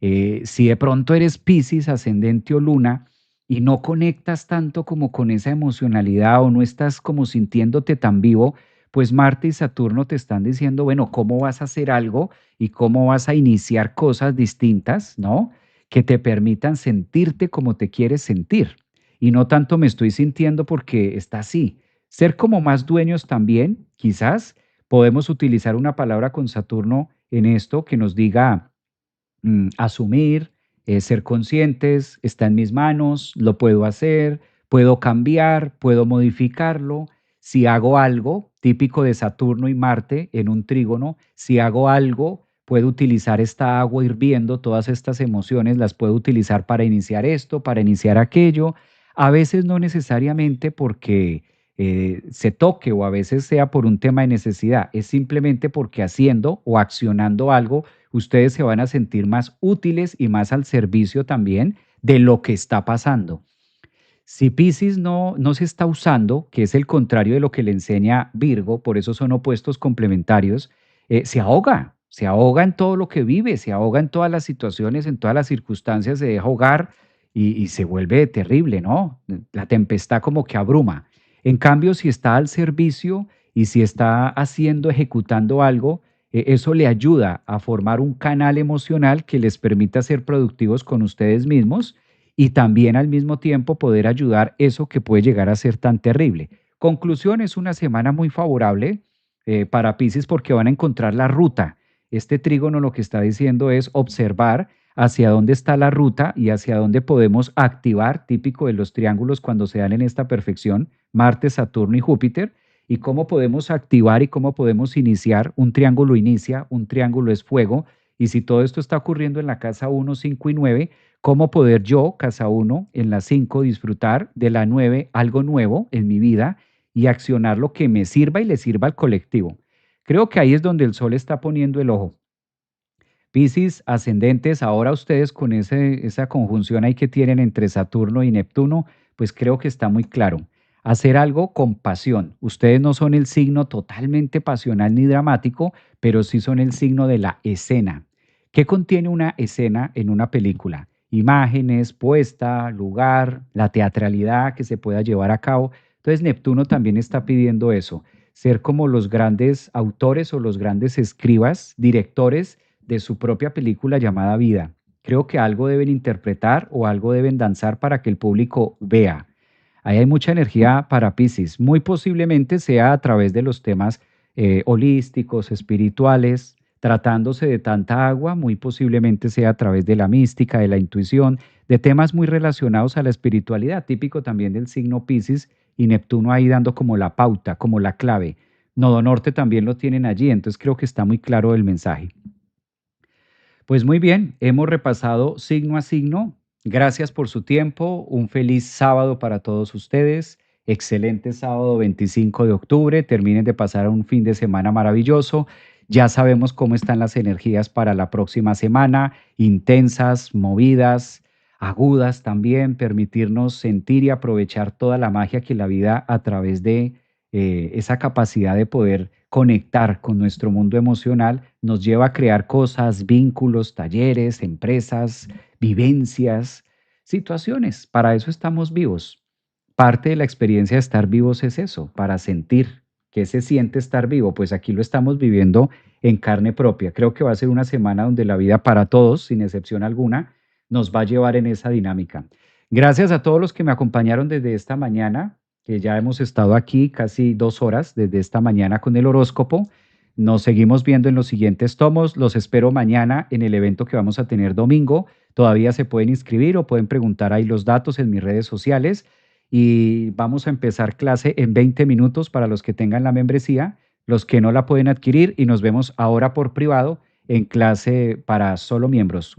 Si de pronto eres Piscis, ascendente o luna, y no conectas tanto como con esa emocionalidad o no estás como sintiéndote tan vivo, pues Marte y Saturno te están diciendo, bueno, ¿cómo vas a hacer algo y cómo vas a iniciar cosas distintas, ¿no? Que te permitan sentirte como te quieres sentir. Y no tanto me estoy sintiendo porque está así. Ser como más dueños también, quizás podemos utilizar una palabra con Saturno en esto que nos diga asumir, ser conscientes, está en mis manos, lo puedo hacer, puedo cambiar, puedo modificarlo. Si hago algo, típico de Saturno y Marte en un trígono, si hago algo, puedo utilizar esta agua hirviendo, todas estas emociones las puedo utilizar para iniciar esto, para iniciar aquello. A veces no necesariamente porque se toque o a veces sea por un tema de necesidad, es simplemente porque haciendo o accionando algo ustedes se van a sentir más útiles y más al servicio también de lo que está pasando. Si Piscis no se está usando, que es el contrario de lo que le enseña Virgo, por eso son opuestos complementarios, se ahoga en todo lo que vive, se ahoga en todas las situaciones, en todas las circunstancias, se deja ahogar y se vuelve terrible, ¿no? La tempestad como que abruma. En cambio, si está al servicio y si está haciendo, ejecutando algo, eso le ayuda a formar un canal emocional que les permita ser productivos con ustedes mismos y también al mismo tiempo poder ayudar eso que puede llegar a ser tan terrible. Conclusión, es una semana muy favorable para Pisces porque van a encontrar la ruta. Este trígono lo que está diciendo es observar hacia dónde está la ruta y hacia dónde podemos activar, típico de los triángulos cuando se dan en esta perfección, Marte, Saturno y Júpiter, y cómo podemos activar y cómo podemos iniciar. Un triángulo inicia, un triángulo es fuego, y si todo esto está ocurriendo en la casa 1, 5 y 9, cómo poder yo, casa 1, en la 5, disfrutar de la 9 algo nuevo en mi vida y accionar lo que me sirva y le sirva al colectivo. Creo que ahí es donde el sol está poniendo el ojo. Piscis, ascendentes, ahora ustedes con esa conjunción ahí que tienen entre Saturno y Neptuno, pues creo que está muy claro. Hacer algo con pasión. Ustedes no son el signo totalmente pasional ni dramático, pero sí son el signo de la escena. ¿Qué contiene una escena en una película? Imágenes, puesta, lugar, la teatralidad que se pueda llevar a cabo. Entonces Neptuno también está pidiendo eso, ser como los grandes autores o los grandes escribas, directores de su propia película llamada Vida. Creo que algo deben interpretar o algo deben danzar para que el público vea. Ahí hay mucha energía para Piscis. Muy posiblemente sea a través de los temas holísticos, espirituales. Tratándose de tanta agua, muy posiblemente sea a través de la mística, de la intuición, de temas muy relacionados a la espiritualidad, típico también del signo Piscis y Neptuno ahí dando como la pauta, como la clave. Nodo Norte también lo tienen allí, entonces creo que está muy claro el mensaje. Pues muy bien, hemos repasado signo a signo. Gracias por su tiempo. Un feliz sábado para todos ustedes. Excelente sábado 25 de octubre. Terminen de pasar un fin de semana maravilloso. Ya sabemos cómo están las energías para la próxima semana. Intensas, movidas, agudas también. Permitirnos sentir y aprovechar toda la magia que la vida a través de esa capacidad de poder conectar con nuestro mundo emocional nos lleva a crear cosas, vínculos, talleres, empresas, vivencias, situaciones. Para eso estamos vivos. Parte de la experiencia de estar vivos es eso, para sentir qué se siente estar vivo. Pues aquí lo estamos viviendo en carne propia. Creo que va a ser una semana donde la vida para todos, sin excepción alguna, nos va a llevar en esa dinámica. Gracias a todos los que me acompañaron desde esta mañana, que ya hemos estado aquí casi 2 horas desde esta mañana con el horóscopo. Nos seguimos viendo en los siguientes tomos. Los espero mañana en el evento que vamos a tener domingo. Todavía se pueden inscribir o pueden preguntar ahí los datos en mis redes sociales. Y vamos a empezar clase en 20 minutos para los que tengan la membresía, los que no la pueden adquirir. Y nos vemos ahora por privado en clase para solo miembros.